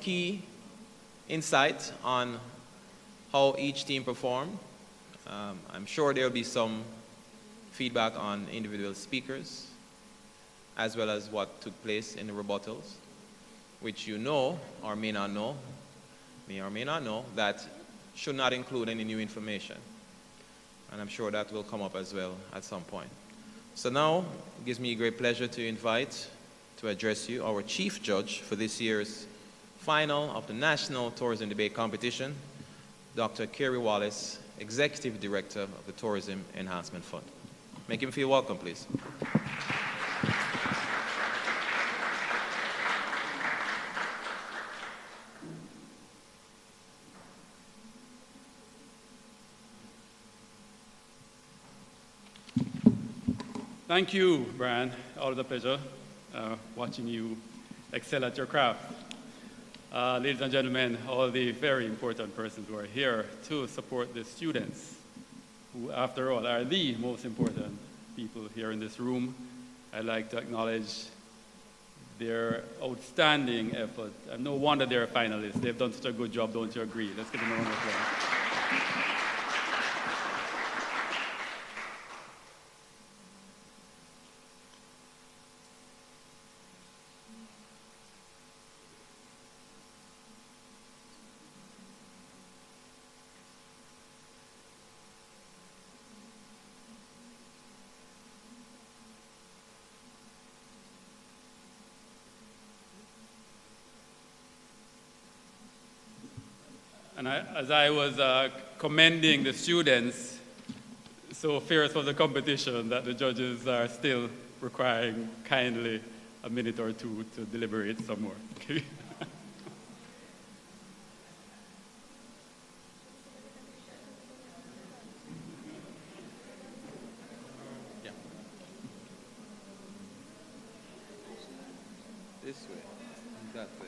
key insight on how each team performed. I'm sure there will be some feedback on individual speakers, as well as what took place in the rebuttals, which you know or may not know, that should not include any new information. And I'm sure that will come up as well at some point. So now, it gives me great pleasure to invite, to address you, our chief judge for this year's final of the National Tourism Debate Competition, Dr. Kerry Wallace, Executive Director of the Tourism Enhancement Fund. Make him feel welcome, please. Thank you, Brian. Always a pleasure watching you excel at your craft. Ladies and gentlemen, all the very important persons who are here to support the students, who, after all, are the most important people here in this room. I'd like to acknowledge their outstanding effort. And no wonder they're finalists. They've done such a good job, don't you agree? Let's give them a round of applause. And as I was commending the students, so fierce was the competition that the judges are still requiring kindly a minute or two to deliberate some more. Okay? Yeah. This way, that way.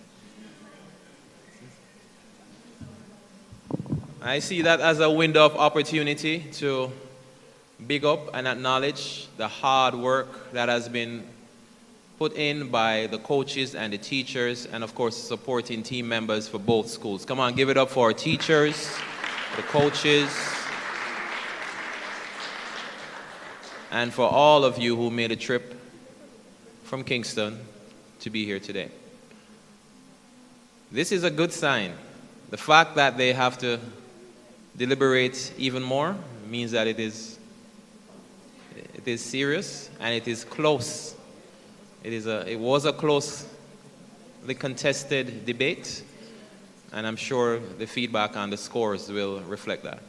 I see that as a window of opportunity to big up and acknowledge the hard work that has been put in by the coaches and the teachers, and of course supporting team members for both schools. Come on, give it up for our teachers, the coaches, and for all of you who made a trip from Kingston to be here today. This is a good sign. The fact that they have to deliberate even more means that it is serious and it is close. It was a closely contested debate, and I'm sure the feedback on the scores will reflect that.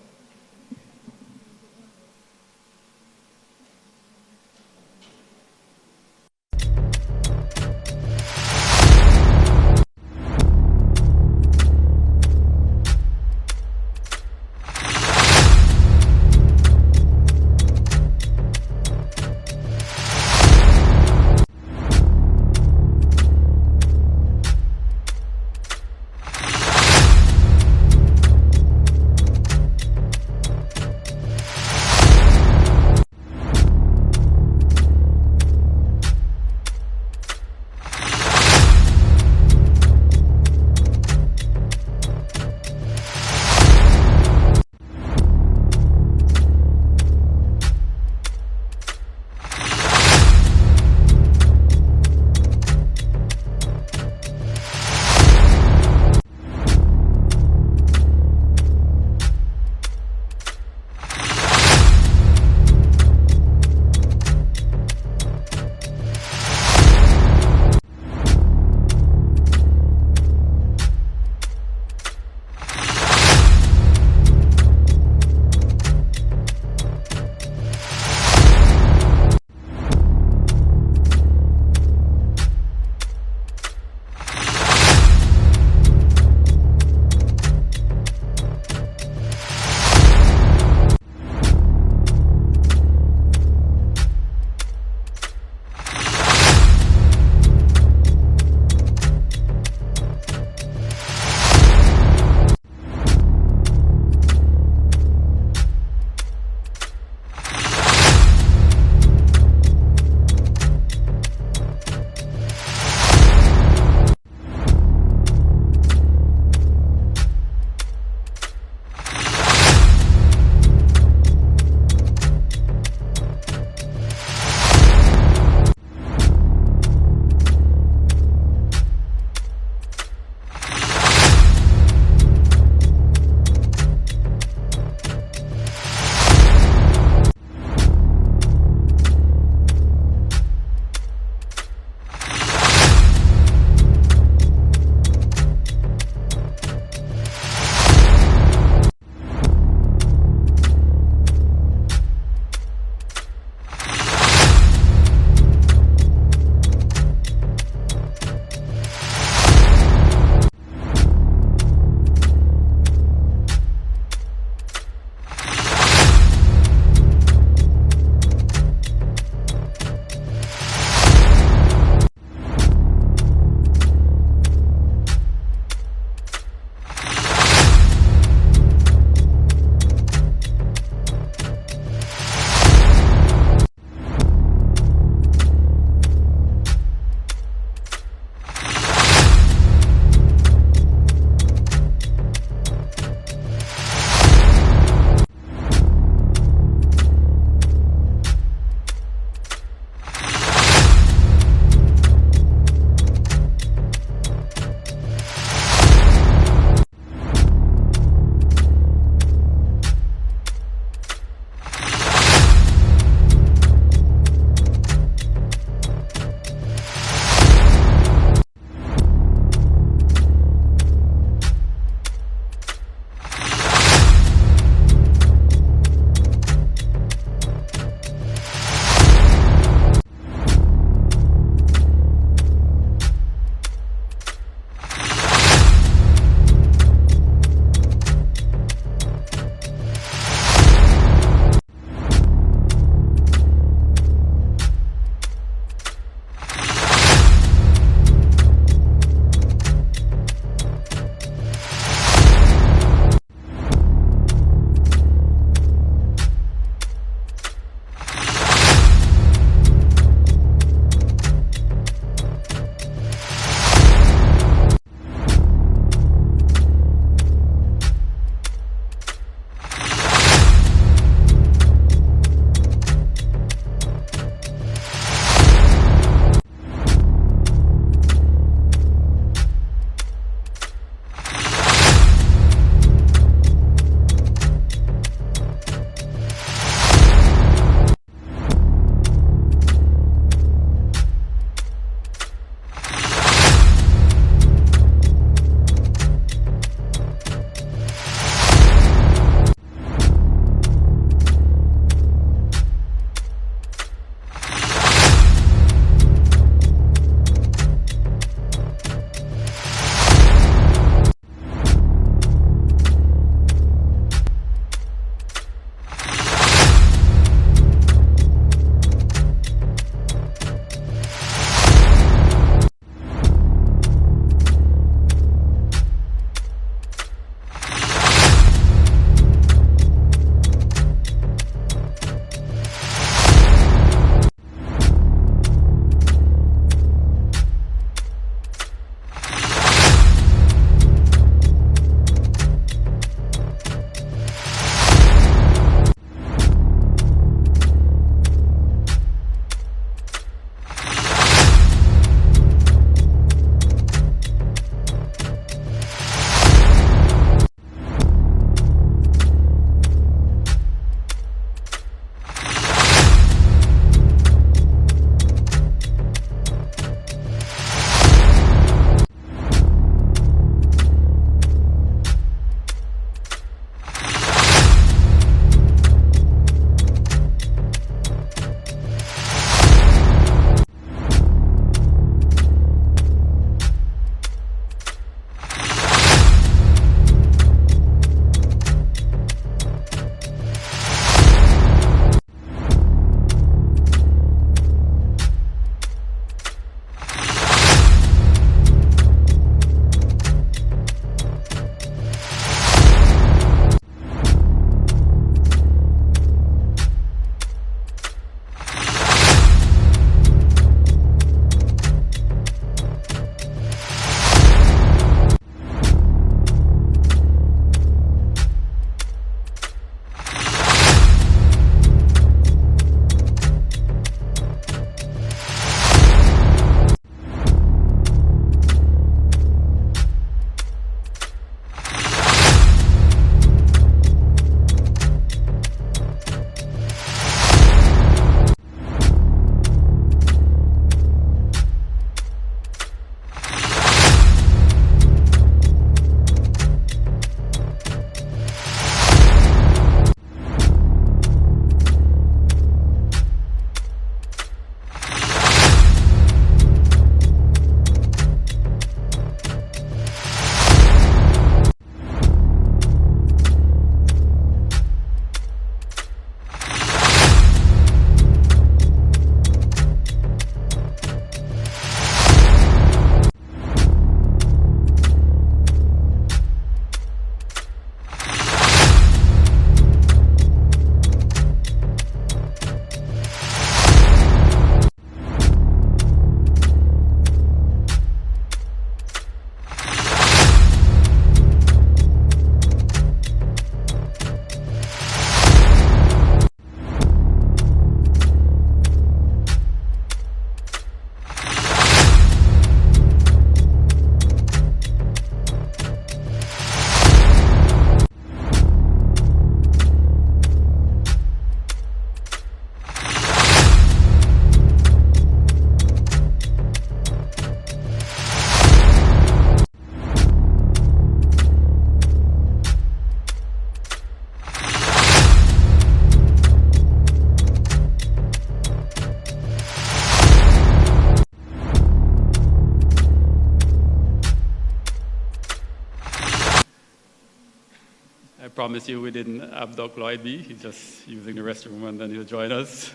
I promise you we didn't abduct Lloyd B. He's just using the restroom and then he'll join us.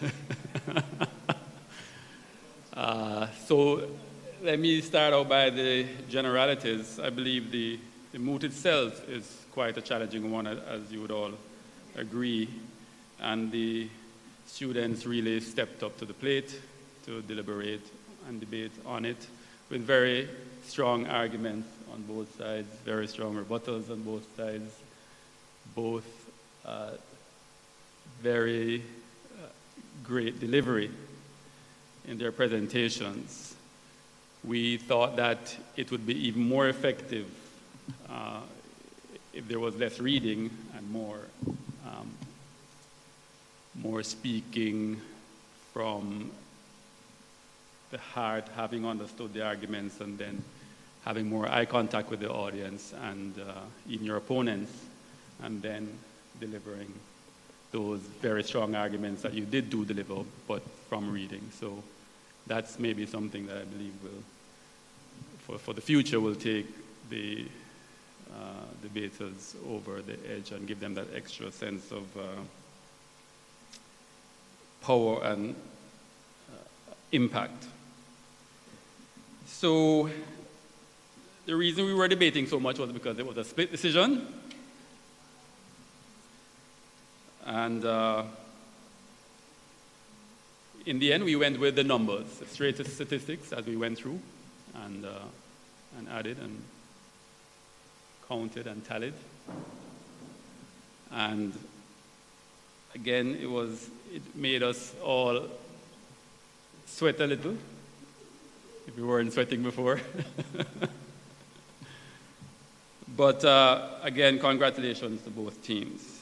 So let me start out by the generalities. I believe the moot itself is quite a challenging one, as you would all agree. And the students really stepped up to the plate to deliberate and debate on it with very strong arguments on both sides, very strong rebuttals on both sides, both very great delivery in their presentations. We thought that it would be even more effective if there was less reading and more speaking from the heart, having understood the arguments, and then having more eye contact with the audience and even your opponents, and then delivering those very strong arguments that you did deliver, but from reading. So that's maybe something that I believe will, for the future, will take the debaters over the edge and give them that extra sense of power and impact. So the reason we were debating so much was because it was a split decision. And in the end, we went with the numbers, straight to statistics as we went through and added and counted and tallied. And again, it made us all sweat a little, if we weren't sweating before. But again, congratulations to both teams.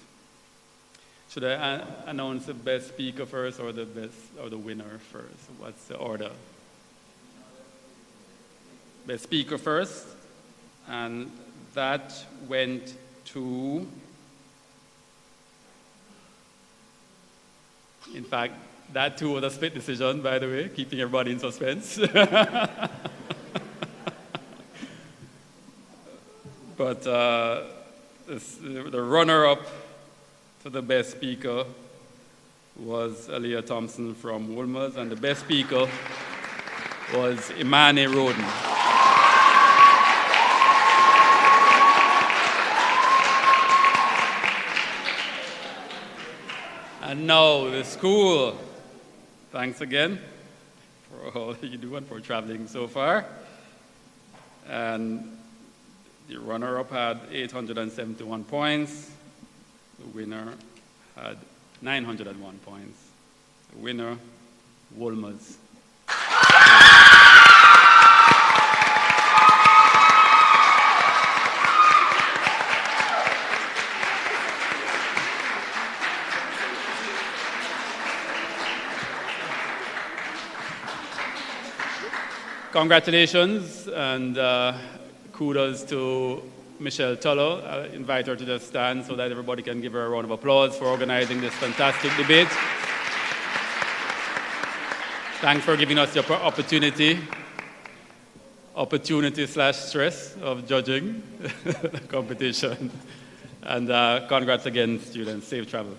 Should I announce the best speaker first or the winner first? What's the order? Best speaker first, and that went to, in fact, that too was a split decision, by the way, keeping everybody in suspense. But the runner-up to the best speaker was Aaliyah Thompson from Wolmer's, and the best speaker was Imani Roden. And now the school. Thanks again for all you do and for traveling so far. And the runner-up had 871 points. The winner had 901 points. The winner, Wolmer's. Congratulations and kudos to Michelle Tullo. I'll invite her to just stand so that everybody can give her a round of applause for organizing this fantastic debate. Thanks for giving us the opportunity/stress of judging the competition. And congrats again, students. Safe travel.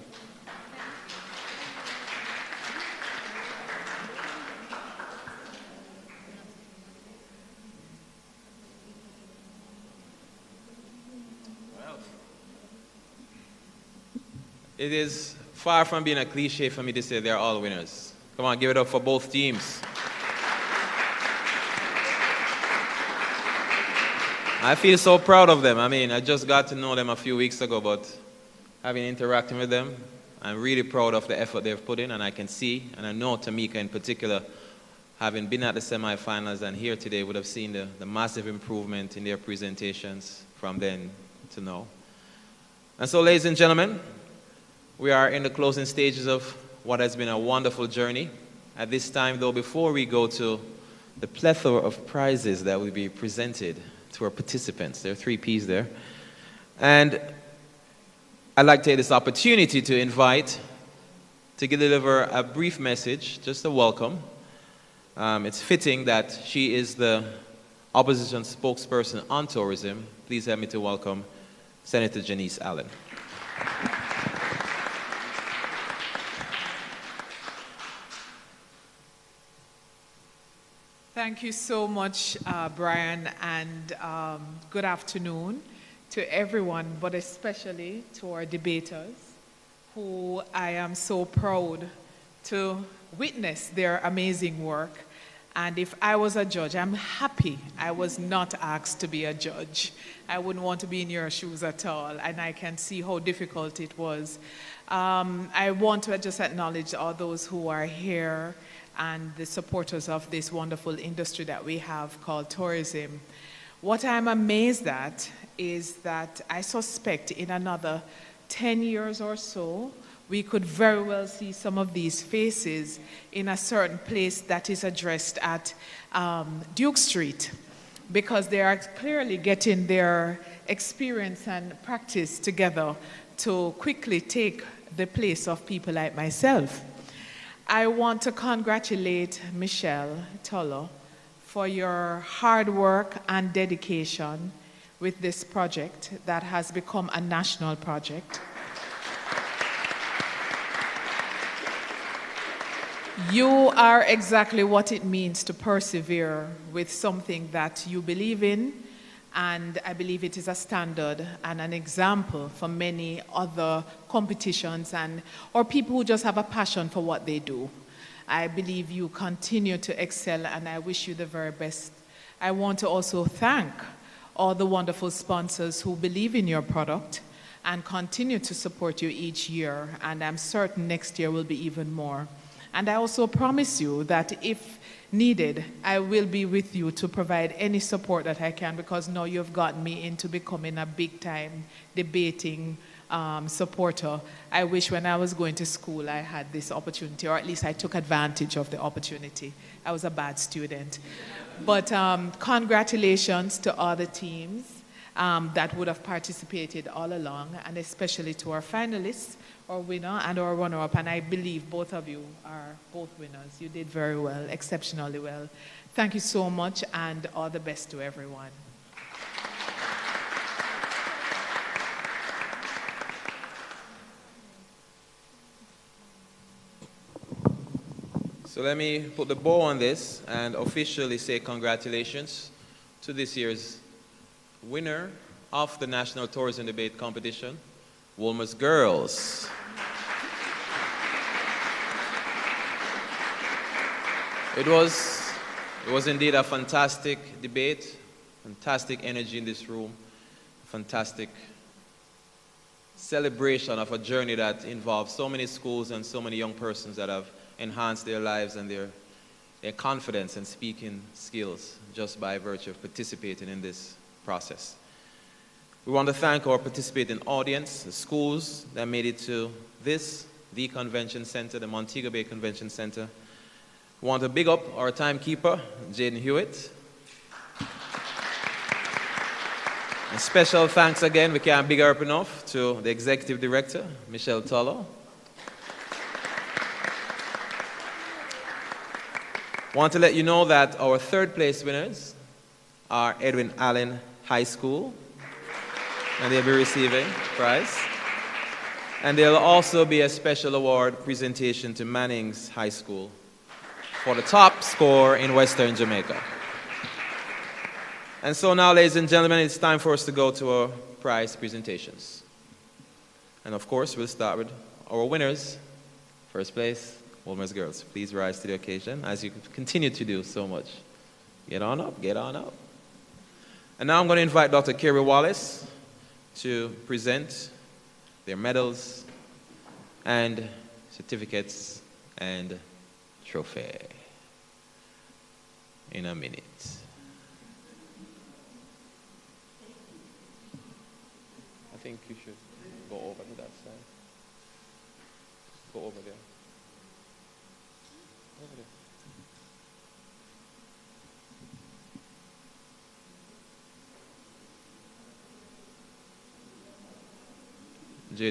It is far from being a cliche for me to say they're all winners. Come on, give it up for both teams. I feel so proud of them. I mean, I just got to know them a few weeks ago, but having interacting with them, I'm really proud of the effort they've put in, and I can see, and I know Tamika in particular, having been at the semifinals and here today, would have seen the massive improvement in their presentations from then to now. And so, ladies and gentlemen, we are in the closing stages of what has been a wonderful journey. At this time, though, before we go to the plethora of prizes that will be presented to our participants, there are 3 Ps there, and I'd like to take this opportunity to invite to deliver a brief message, just a welcome. It's fitting that she is the opposition spokesperson on tourism. Please help me to welcome Senator Janice Allen. Thank you so much, Brian, and good afternoon to everyone, but especially to our debaters, who I am so proud to witness their amazing work. And if I was a judge, I'm happy I was not asked to be a judge. I wouldn't want to be in your shoes at all, and I can see how difficult it was. I want to just acknowledge all those who are here and the supporters of this wonderful industry that we have called tourism. What I'm amazed at is that I suspect in another 10 years or so, we could very well see some of these faces in a certain place that is addressed at Duke Street, because they are clearly getting their experience and practice together to quickly take the place of people like myself. I want to congratulate Michelle Tolo for your hard work and dedication with this project that has become a national project. You are exactly what it means to persevere with something that you believe in, and I believe it is a standard and an example for many other competitions or people who just have a passion for what they do. I believe you continue to excel, and I wish you the very best. I want to also thank all the wonderful sponsors who believe in your product and continue to support you each year, and I'm certain next year will be even more. And I also promise you that if needed, I will be with you to provide any support that I can, because now you've gotten me into becoming a big-time debating supporter. I wish when I was going to school I had this opportunity, or at least I took advantage of the opportunity. I was a bad student. But congratulations to all the teams that would have participated all along, and especially to our finalists, our winner and our runner-up, and I believe both of you are both winners. You did very well, exceptionally well. Thank you so much, and all the best to everyone. So let me put the bow on this and officially say congratulations to this year's winner of the National Tourism Debate Competition, Wolmer's Girls. It was indeed a fantastic debate, fantastic energy in this room, fantastic celebration of a journey that involves so many schools and so many young persons that have enhanced their lives and their confidence and speaking skills just by virtue of participating in this process. We want to thank our participating audience, the schools that made it to the convention center, the Montego Bay Convention Center. We want to big up our timekeeper, Jaden Hewitt. A special thanks again, we can't big her up enough, to the executive director, Michelle Tolo. Want to let you know that our third place winners are Edwin Allen High School, and they'll be receiving a prize. And there'll also be a special award presentation to Manning's High School for the top score in Western Jamaica. And so now, ladies and gentlemen, it's time for us to go to our prize presentations. And of course, we'll start with our winners. First place, Wolmer's Girls. Please rise to the occasion, as you continue to do so much. Get on up, get on up. And now I'm going to invite Dr. Kerry Wallace to present their medals and certificates and trophy in a minute. I think you should go over to that side. Go over there. Over there.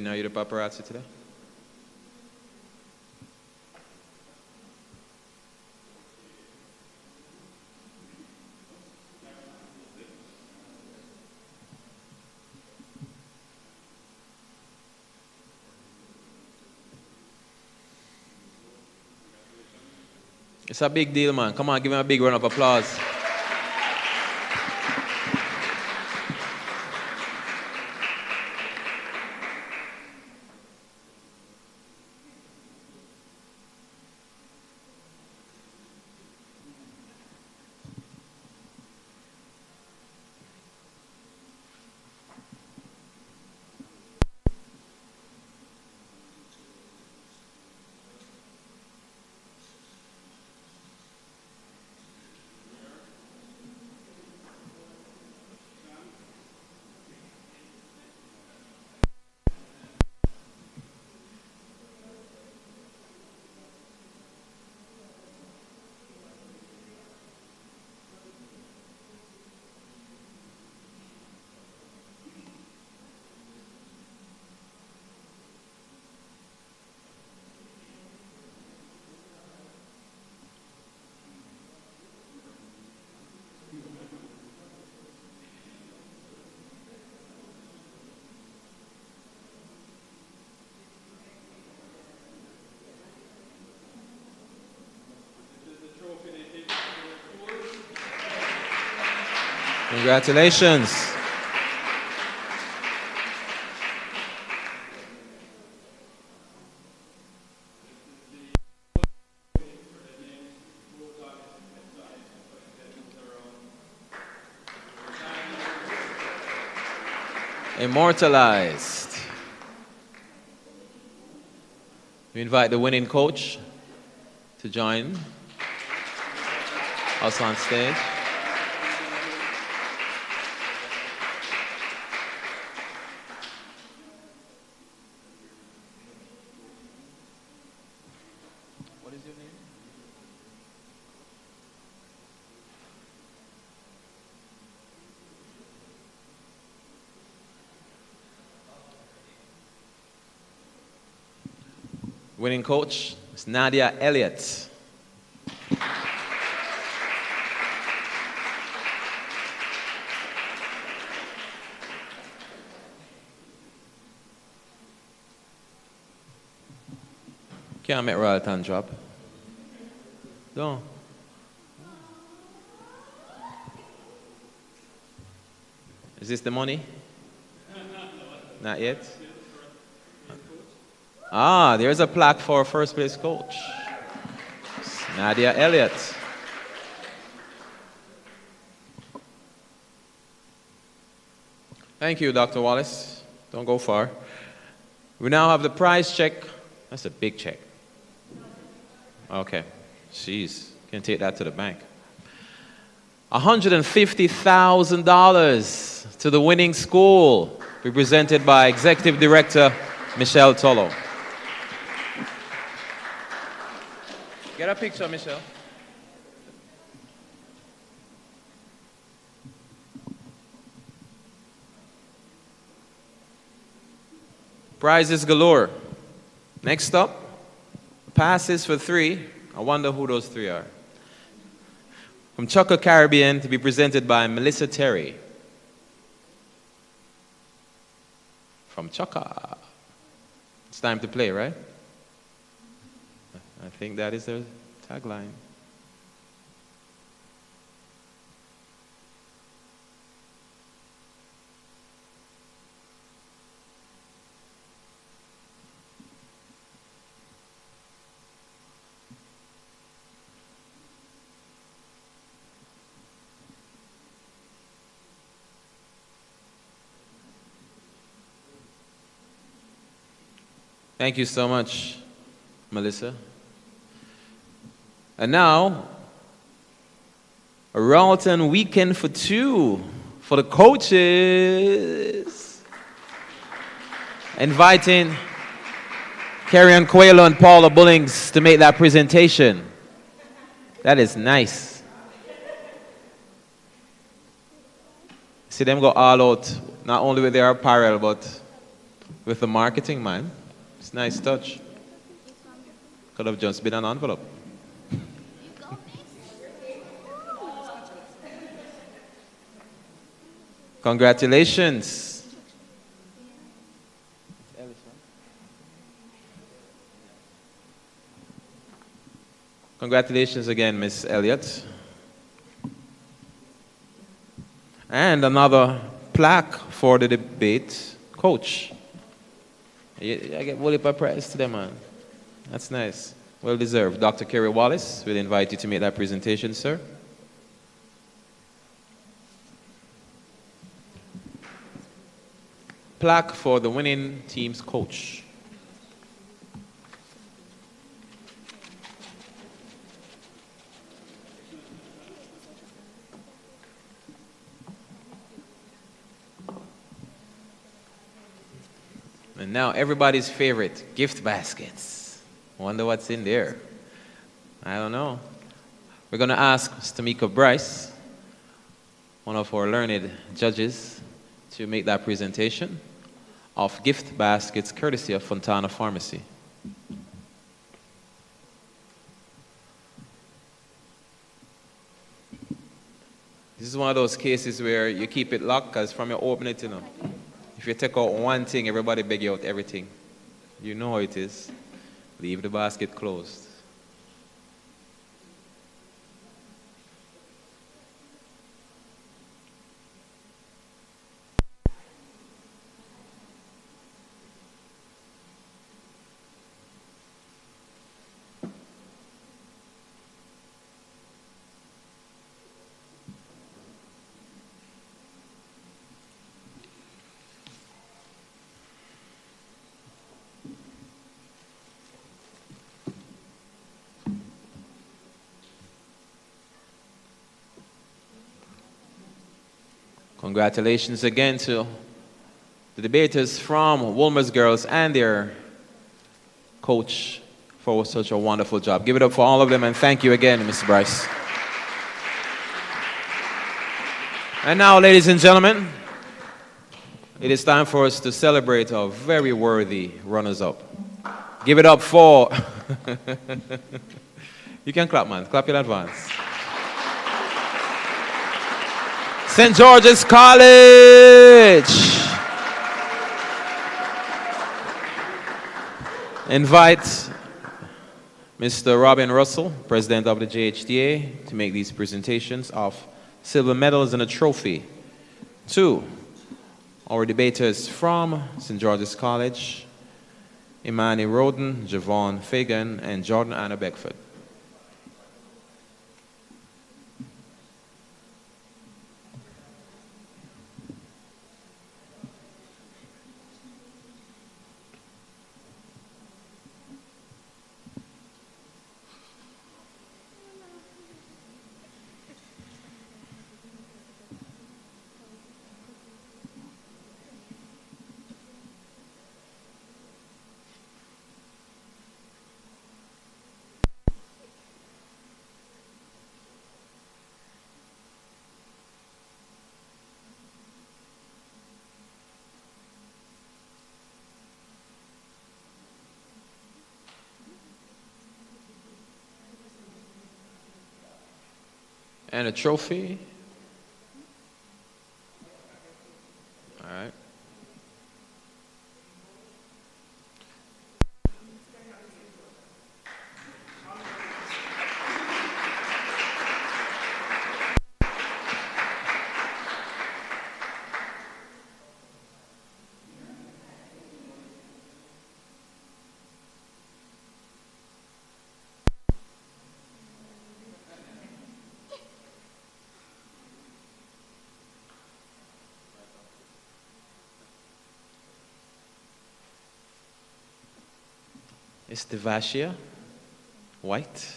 Jaden, are you the paparazzi today? It's a big deal, man. Come on, give him a big round of applause. Congratulations. Immortalized. We invite the winning coach to join us on stage. What is your name? Winning coach is Nadia Elliott. Can't make Royalton drop. Don't. Is this the money? Not yet? Ah, there's a plaque for first place coach. It's Nadia Elliott. Thank you, Dr. Wallace. Don't go far. We now have the prize check. That's a big check. Okay. Jeez. Can take that to the bank. $150,000 to the winning school, represented by Executive Director Michelle Tolo. Get a picture, Michelle. Prizes galore. Next up, passes for 3. I wonder who those 3 are. From Chukka Caribbean, to be presented by Melissa Terry. From Chukka. It's time to play, right? I think that is their tagline. Thank you so much, Melissa. And now, a Royalton weekend for 2 for the coaches. Inviting Carrion Coelho and Paula Bullings to make that presentation. That is nice. See them go all out, not only with their apparel, but with the marketing, man. It's a nice touch. Could have just been an envelope. Congratulations. Congratulations again, Miss Elliott. And another plaque for the debate coach. I get Wooly prize today, man. That's nice. Well deserved. Dr. Kerry Wallace, we'll invite you to make that presentation, sir. Plaque for the winning team's coach. And now everybody's favorite, gift baskets. Wonder what's in there. I don't know. We're going to ask Tamika Bryce, one of our learned judges, to make that presentation of gift baskets courtesy of Fontana Pharmacy. This is one of those cases where you keep it locked because from your open it, you know. If you take out one thing, everybody beg you out everything. You know how it is. Leave the basket closed. Congratulations again to the debaters from Wolmer's Girls and their coach for such a wonderful job. Give it up for all of them and thank you again, Ms. Bryce. And now, ladies and gentlemen, it is time for us to celebrate our very worthy runners-up. Give it up for... You can clap, man. Clap in advance. St. George's College. Invite Mr. Robin Russell, President of the JHDA, to make these presentations of silver medals and a trophy to our debaters from St. George's College, Imani Roden, Javon Fagan, and Jordan Anna Beckford. And a trophy. All right. It's Devashia White,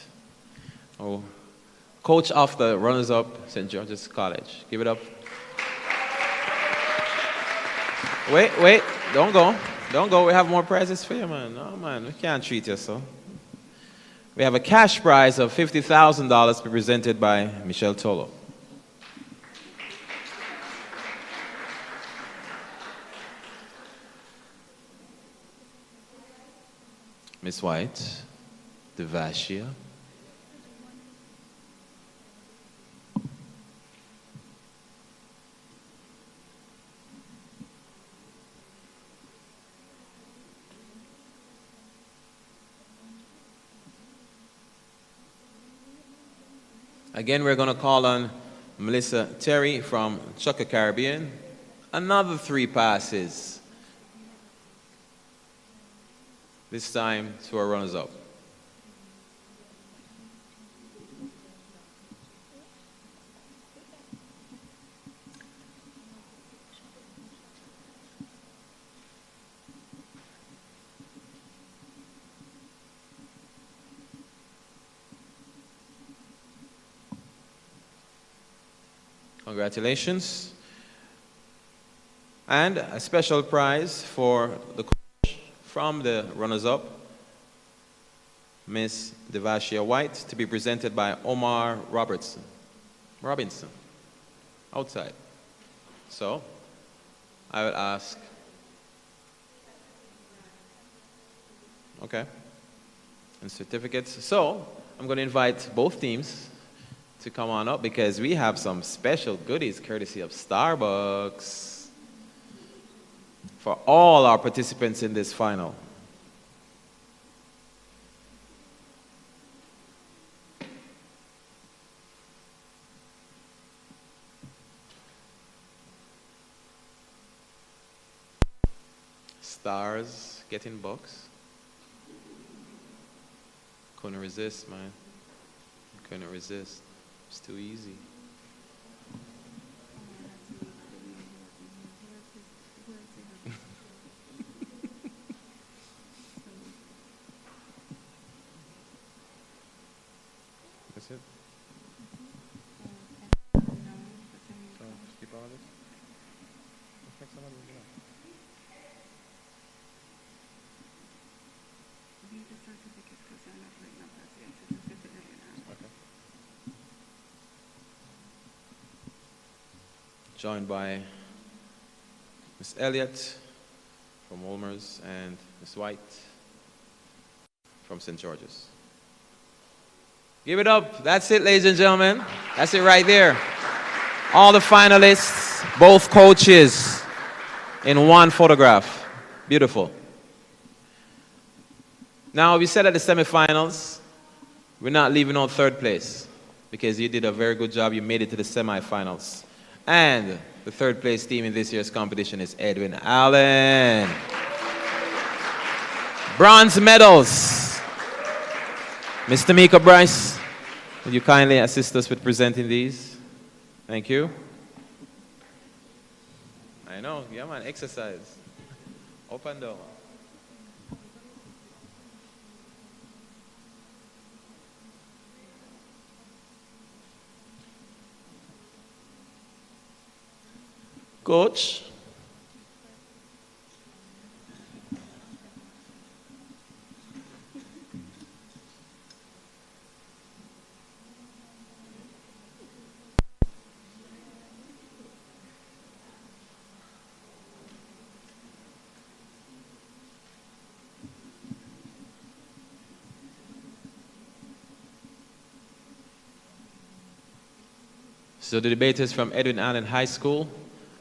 coach of the runners-up St. George's College. Give it up. Wait, don't go. Don't go, we have more prizes for you, man. No, man, we can't treat you so. We have a cash prize of $50,000 to be presented by Michelle Tolo. Miss White, Devashia. Again, we're going to call on Melissa Terry from Chukka Caribbean. Another 3 passes. This time to our runners-up. Congratulations. And a special prize for the coach from the runners-up, Miss Devashia White, to be presented by Omar Robinson, outside. So, I will ask, okay, and certificates. So, I'm going to invite both teams to come on up because we have some special goodies courtesy of Starbucks for all our participants in this final. Stars getting bucks. Couldn't resist, man. Couldn't resist. It's too easy. That's it. So, skip all this. Let's make some of it. Joined by Miss Elliott from Wolmer's and Miss White from St. George's. Give it up. That's it, ladies and gentlemen. That's it right there. All the finalists, both coaches in one photograph. Beautiful. Now, we said at the semifinals, we're not leaving out third place because you did a very good job. You made it to the semifinals. And the third place team in this year's competition is Edwin Allen. Bronze medals. Ms. Tamika Bryce, would you kindly assist us with presenting these? Thank you. I know, yeah man, exercise. Up and down. Coach. So the debaters from Edwin Allen High School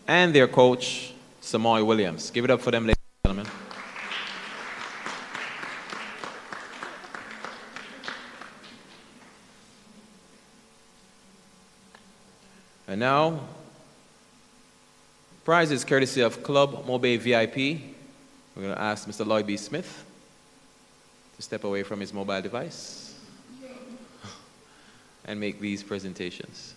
and their coach, Samoy Williams. Give it up for them, ladies and gentlemen. And now, prize is courtesy of Club Mobile VIP. We're going to ask Mr. Lloyd B. Smith to step away from his mobile device and make these presentations.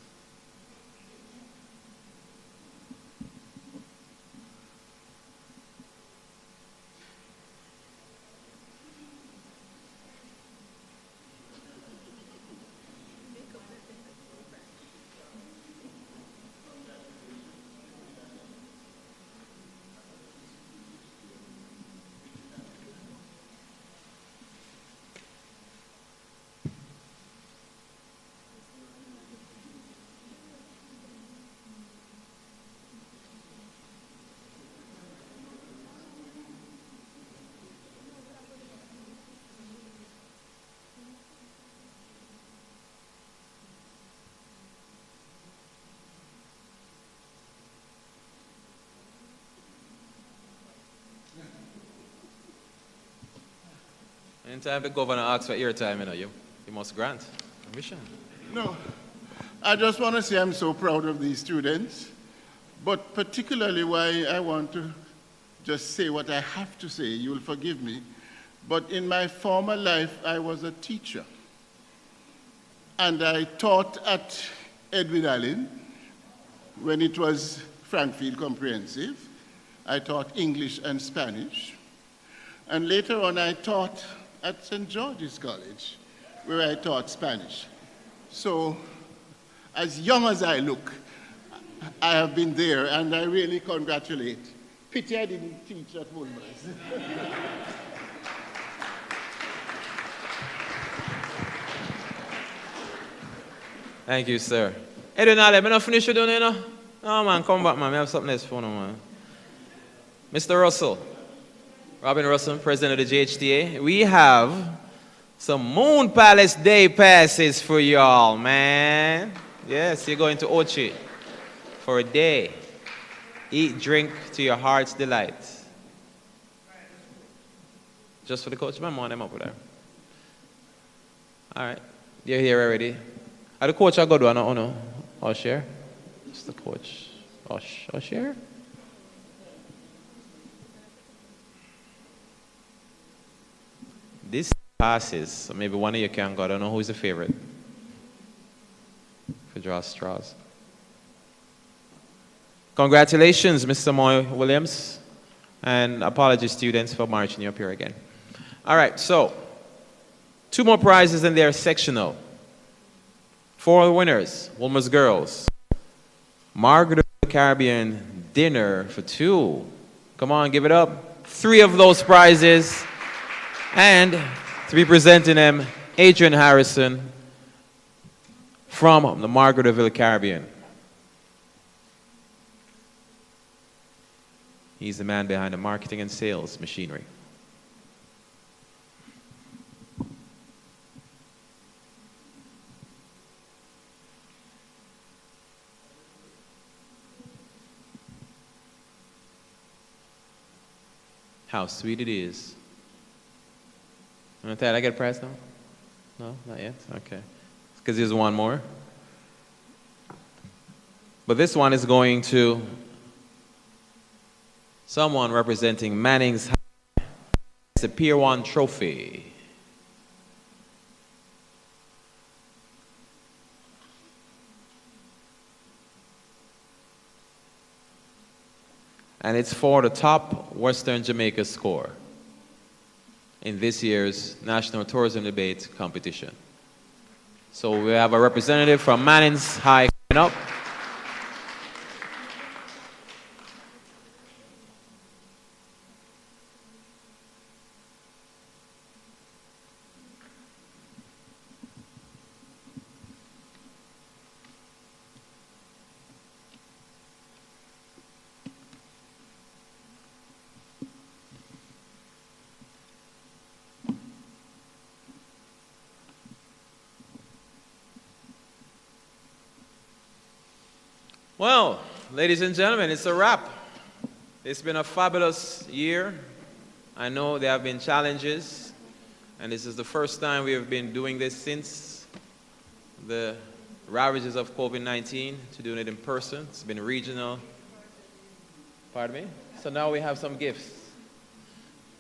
Anytime the governor asks for airtime, you must grant. Permission. No, I just want to say I'm so proud of these students, but particularly why I want to just say what I have to say. You'll forgive me. But in my former life, I was a teacher. And I taught at Edwin Allen when it was Frankfield Comprehensive. I taught English and Spanish. And later on, I taught at St. George's College, where I taught Spanish. So, as young as I look, I have been there, and I really congratulate. Pity I didn't teach at Woolmer's. Thank you, sir. Hey, don't let me not finish you doing it, you know? No, man, come back, man. I have something else for you, man. Mr. Russell, Robin Russell, president of the JHTA. We have some Moon Palace Day passes for y'all, man. Yes, you're going to Ochi for a day. Eat, drink to your heart's delight. Just for the coach, man, them up there. All right, you're here already. Are the coach I go do or no? Or share? It's the coach. Or share? This passes, so maybe one of you can go. I don't know who's the favorite. For draw straws. Congratulations, Mr. Moy Williams. And apologies, students, for marching you up here again. All right, so 2 more prizes and they're sectional. 4 winners, Woolmer's Girls. Margaret of the Caribbean dinner for 2. Come on, give it up. 3 of those prizes. And to be presenting them, Adrian Harrison from the Margaret of the Caribbean. He's the man behind the marketing and sales machinery. How sweet it is. Did I get a prize now? No, not yet? Okay. Because there's one more. But this one is going to someone representing Manning's High. It's a Pier 1 trophy. And it's for the top Western Jamaica score in this year's National Tourism Debate competition. So we have a representative from Manning's High coming up. Well, ladies and gentlemen, it's a wrap. It's been a fabulous year. I know there have been challenges, and this is the first time we have been doing this since the ravages of COVID-19, to doing it in person. It's been regional. Pardon me? So now we have some gifts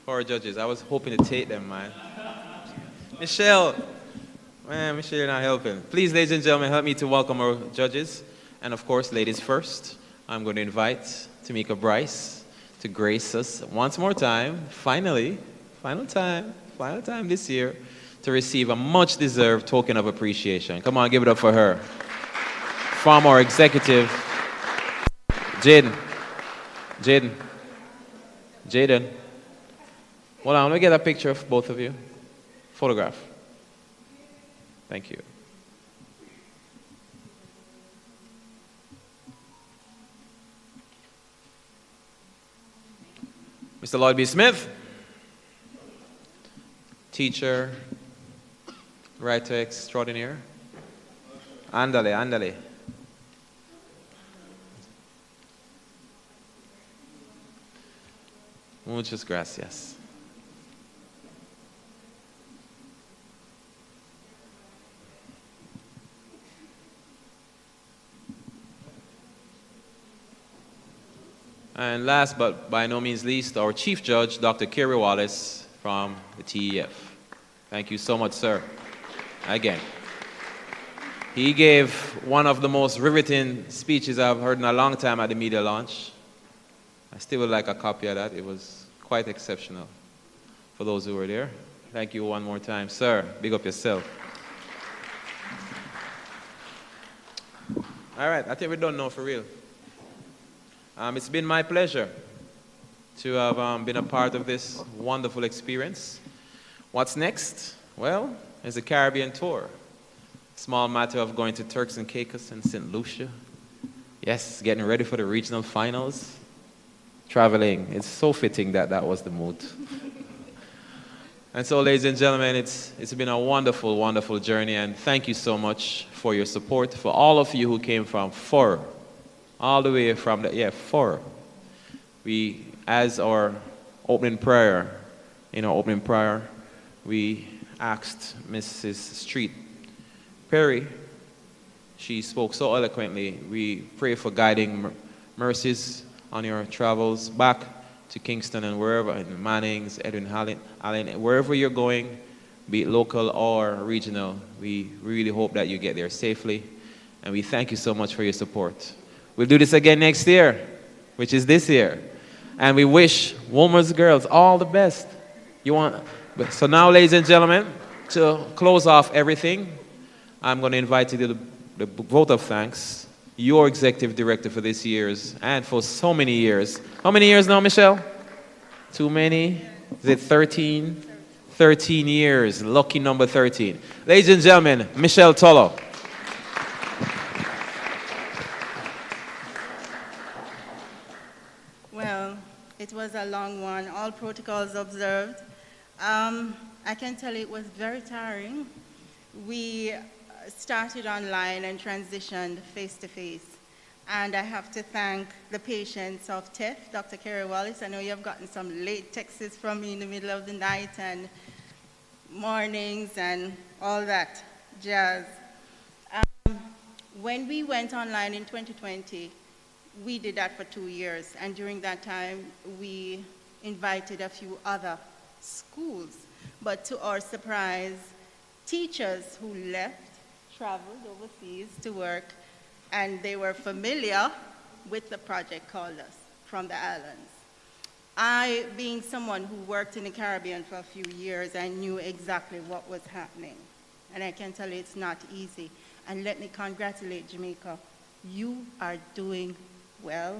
for our judges. I was hoping to take them, man. Michelle, Michelle, you're not helping. Please, ladies and gentlemen, help me to welcome our judges. And of course, ladies first, I'm going to invite Tamika Bryce to grace us once more time, finally, final time this year, to receive a much-deserved token of appreciation. Come on, give it up for her. From our executive, Jaden. Hold on, let me get a picture of both of you. Photograph. Thank you. Mr. Lloyd B. Smith, teacher, writer extraordinaire. Ándale. Muchas gracias. And last but by no means least, our Chief Judge, Dr. Kerry Wallace from the TEF. Thank you so much, sir. Again. He gave one of the most riveting speeches I've heard in a long time at the media launch. I still would like a copy of that. It was quite exceptional for those who were there. Thank you one more time. Sir, big up yourself. All right, I think we're done now for real. It's been my pleasure to have been a part of this wonderful experience. What's next? Well, it's a Caribbean tour. Small matter of going to Turks and Caicos and St. Lucia. Yes, getting ready for the regional finals. Traveling. It's so fitting that that was the mood. And so, ladies and gentlemen, it's been a wonderful, wonderful journey, and thank you so much for your support, for all of you who came from far, all the way from the, far. We, as our opening prayer, in our opening prayer, we asked Mrs. Street Perry, she spoke so eloquently, we pray for guiding mercies on your travels back to Kingston and wherever, in Manning's, Edwin Allen, wherever you're going, be it local or regional, we really hope that you get there safely. And we thank you so much for your support. We'll do this again next year, which is this year. And we wish Wolmer's girls all the best. So now, ladies and gentlemen, to close off everything, I'm going to invite you to the vote of thanks. Your executive director for this year's and for so many years. How many years now, Michelle? Too many? Is it 13? 13 years. Lucky number 13. Ladies and gentlemen, Michelle Tolo. Well, it was a long one. All protocols observed. I can tell it was very tiring. We started online and transitioned face-to-face. And I have to thank the patience of TEF, Dr. Kerry Wallace. I know you have gotten some late texts from me in the middle of the night and mornings and all that jazz. When we went online in 2020, we did that for 2 years. And during that time, we invited a few other schools. But to our surprise, teachers who left traveled overseas to work, and they were familiar with the project called us from the islands. I, being someone who worked in the Caribbean for a few years, I knew exactly what was happening. And I can tell you it's not easy. And let me congratulate Jamaica. You are doing well.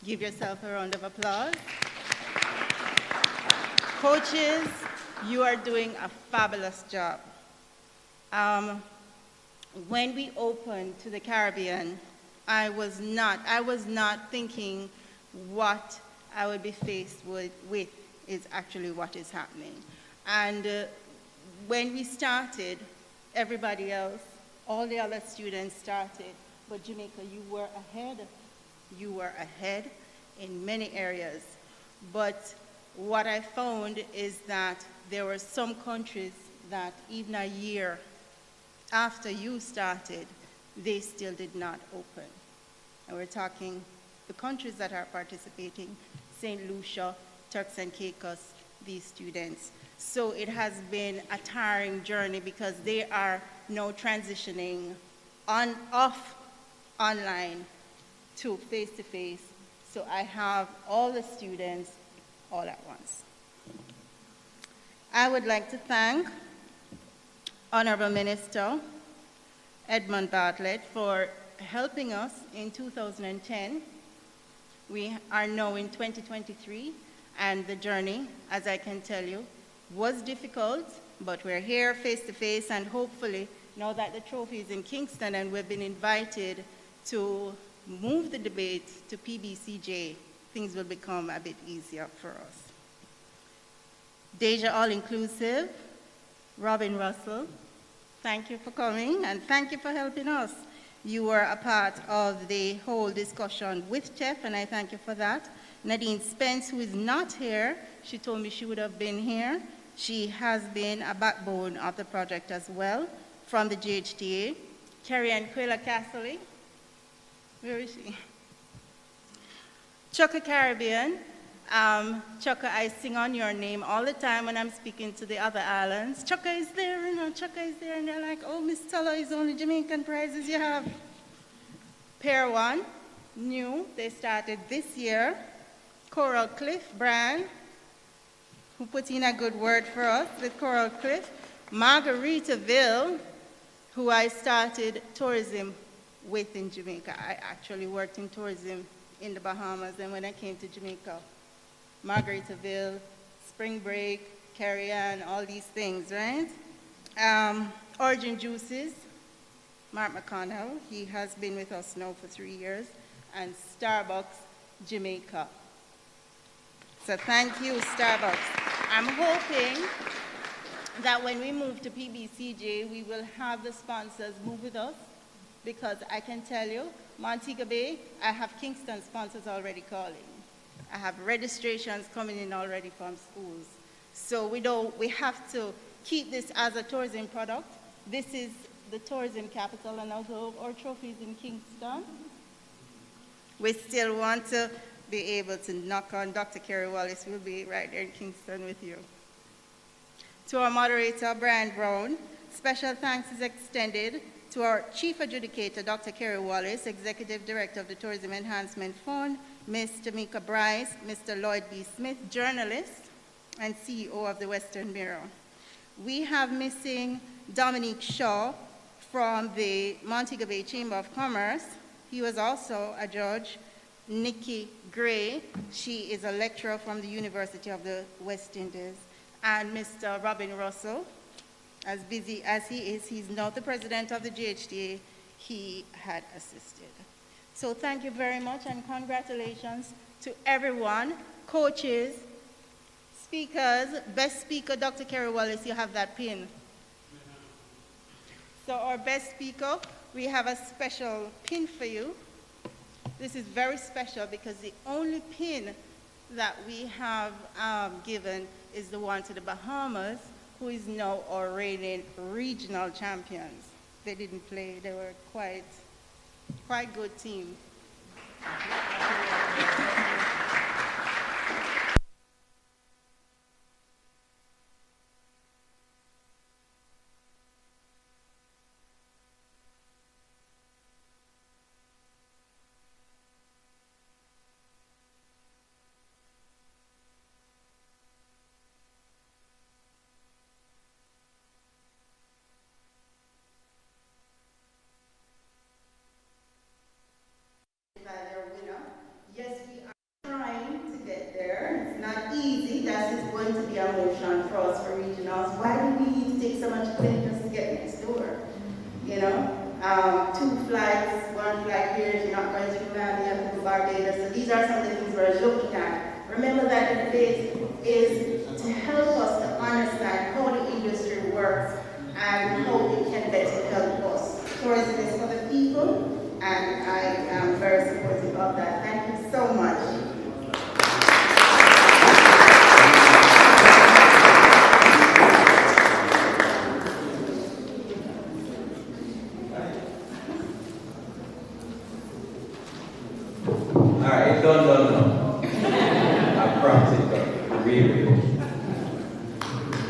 Give yourself a round of applause. Coaches, you are doing a fabulous job. When we opened to the Caribbean, I was not thinking what I would be faced with is actually what is happening. And when we started, everybody else, all the other students started, but Jamaica, you were ahead. You were ahead in many areas. But what I found is that there were some countries that even a year after you started, they still did not open. And we're talking the countries that are participating, St. Lucia, Turks and Caicos, these students. So it has been a tiring journey because they are now transitioning off online to face-to-face. So I have all the students all at once. I would like to thank Honorable Minister Edmund Bartlett for helping us in 2010. We are now in 2023, and the journey, as I can tell you, was difficult, but we're here face to face, and hopefully, now that the trophy is in Kingston and we've been invited to move the debate to PBCJ, things will become a bit easier for us. Deja All Inclusive, Robin Russell, thank you for coming and thank you for helping us. You were a part of the whole discussion with TEF, and I thank you for that. Nadine Spence, who is not here, she told me she would have been here. She has been a backbone of the project as well from the GHTA. Carrie Ann Quilla Castley, where is she? Chukka Caribbean. Chukka, I sing on your name all the time when I'm speaking to the other islands. Chukka is there, Chukka is there. And they're like, oh, Miss Teller, is only Jamaican prizes you have. Pair 1, new, they started this year. Coral Cliff brand, who put in a good word for us with Coral Cliff. Margaritaville, who I started tourism with in Jamaica. I actually worked in tourism in the Bahamas, and when I came to Jamaica, Margaritaville, Spring Break, Carry-On, all these things, right? Origin Juices, Mark McConnell, he has been with us now for 3 years, and Starbucks Jamaica. So thank you, Starbucks. I'm hoping that when we move to PBCJ, we will have the sponsors move with us, because I can tell you, Montego Bay, I have Kingston sponsors already calling. I have registrations coming in already from schools. So we have to keep this as a tourism product. This is the tourism capital, and although our trophies in Kingston, we still want to be able to knock on Dr. Kerry Wallace. We'll be right there in Kingston with you. To our moderator, Brian Brown, special thanks is extended to our Chief Adjudicator, Dr. Kerry Wallace, Executive Director of the Tourism Enhancement Fund, Ms. Tamika Bryce, Mr. Lloyd B. Smith, journalist and CEO of the Western Mirror. We have missing Dominique Shaw from the Montego Bay Chamber of Commerce. He was also a judge. Nikki Gray, she is a lecturer from the University of the West Indies. And Mr. Robin Russell, as busy as he is, he's not the president of the GHDA, he had assisted. So thank you very much, and congratulations to everyone, coaches, speakers, best speaker, Dr. Kerry Wallace, you have that pin. So our best speaker, we have a special pin for you. This is very special because the only pin that we have given is the one to the Bahamas, who is now our reigning regional champions. They didn't play, they were quite good team.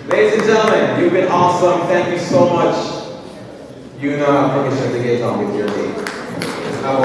Ladies and gentlemen, you've been awesome. Thank you so much. You now have permission to get on with your day. Have a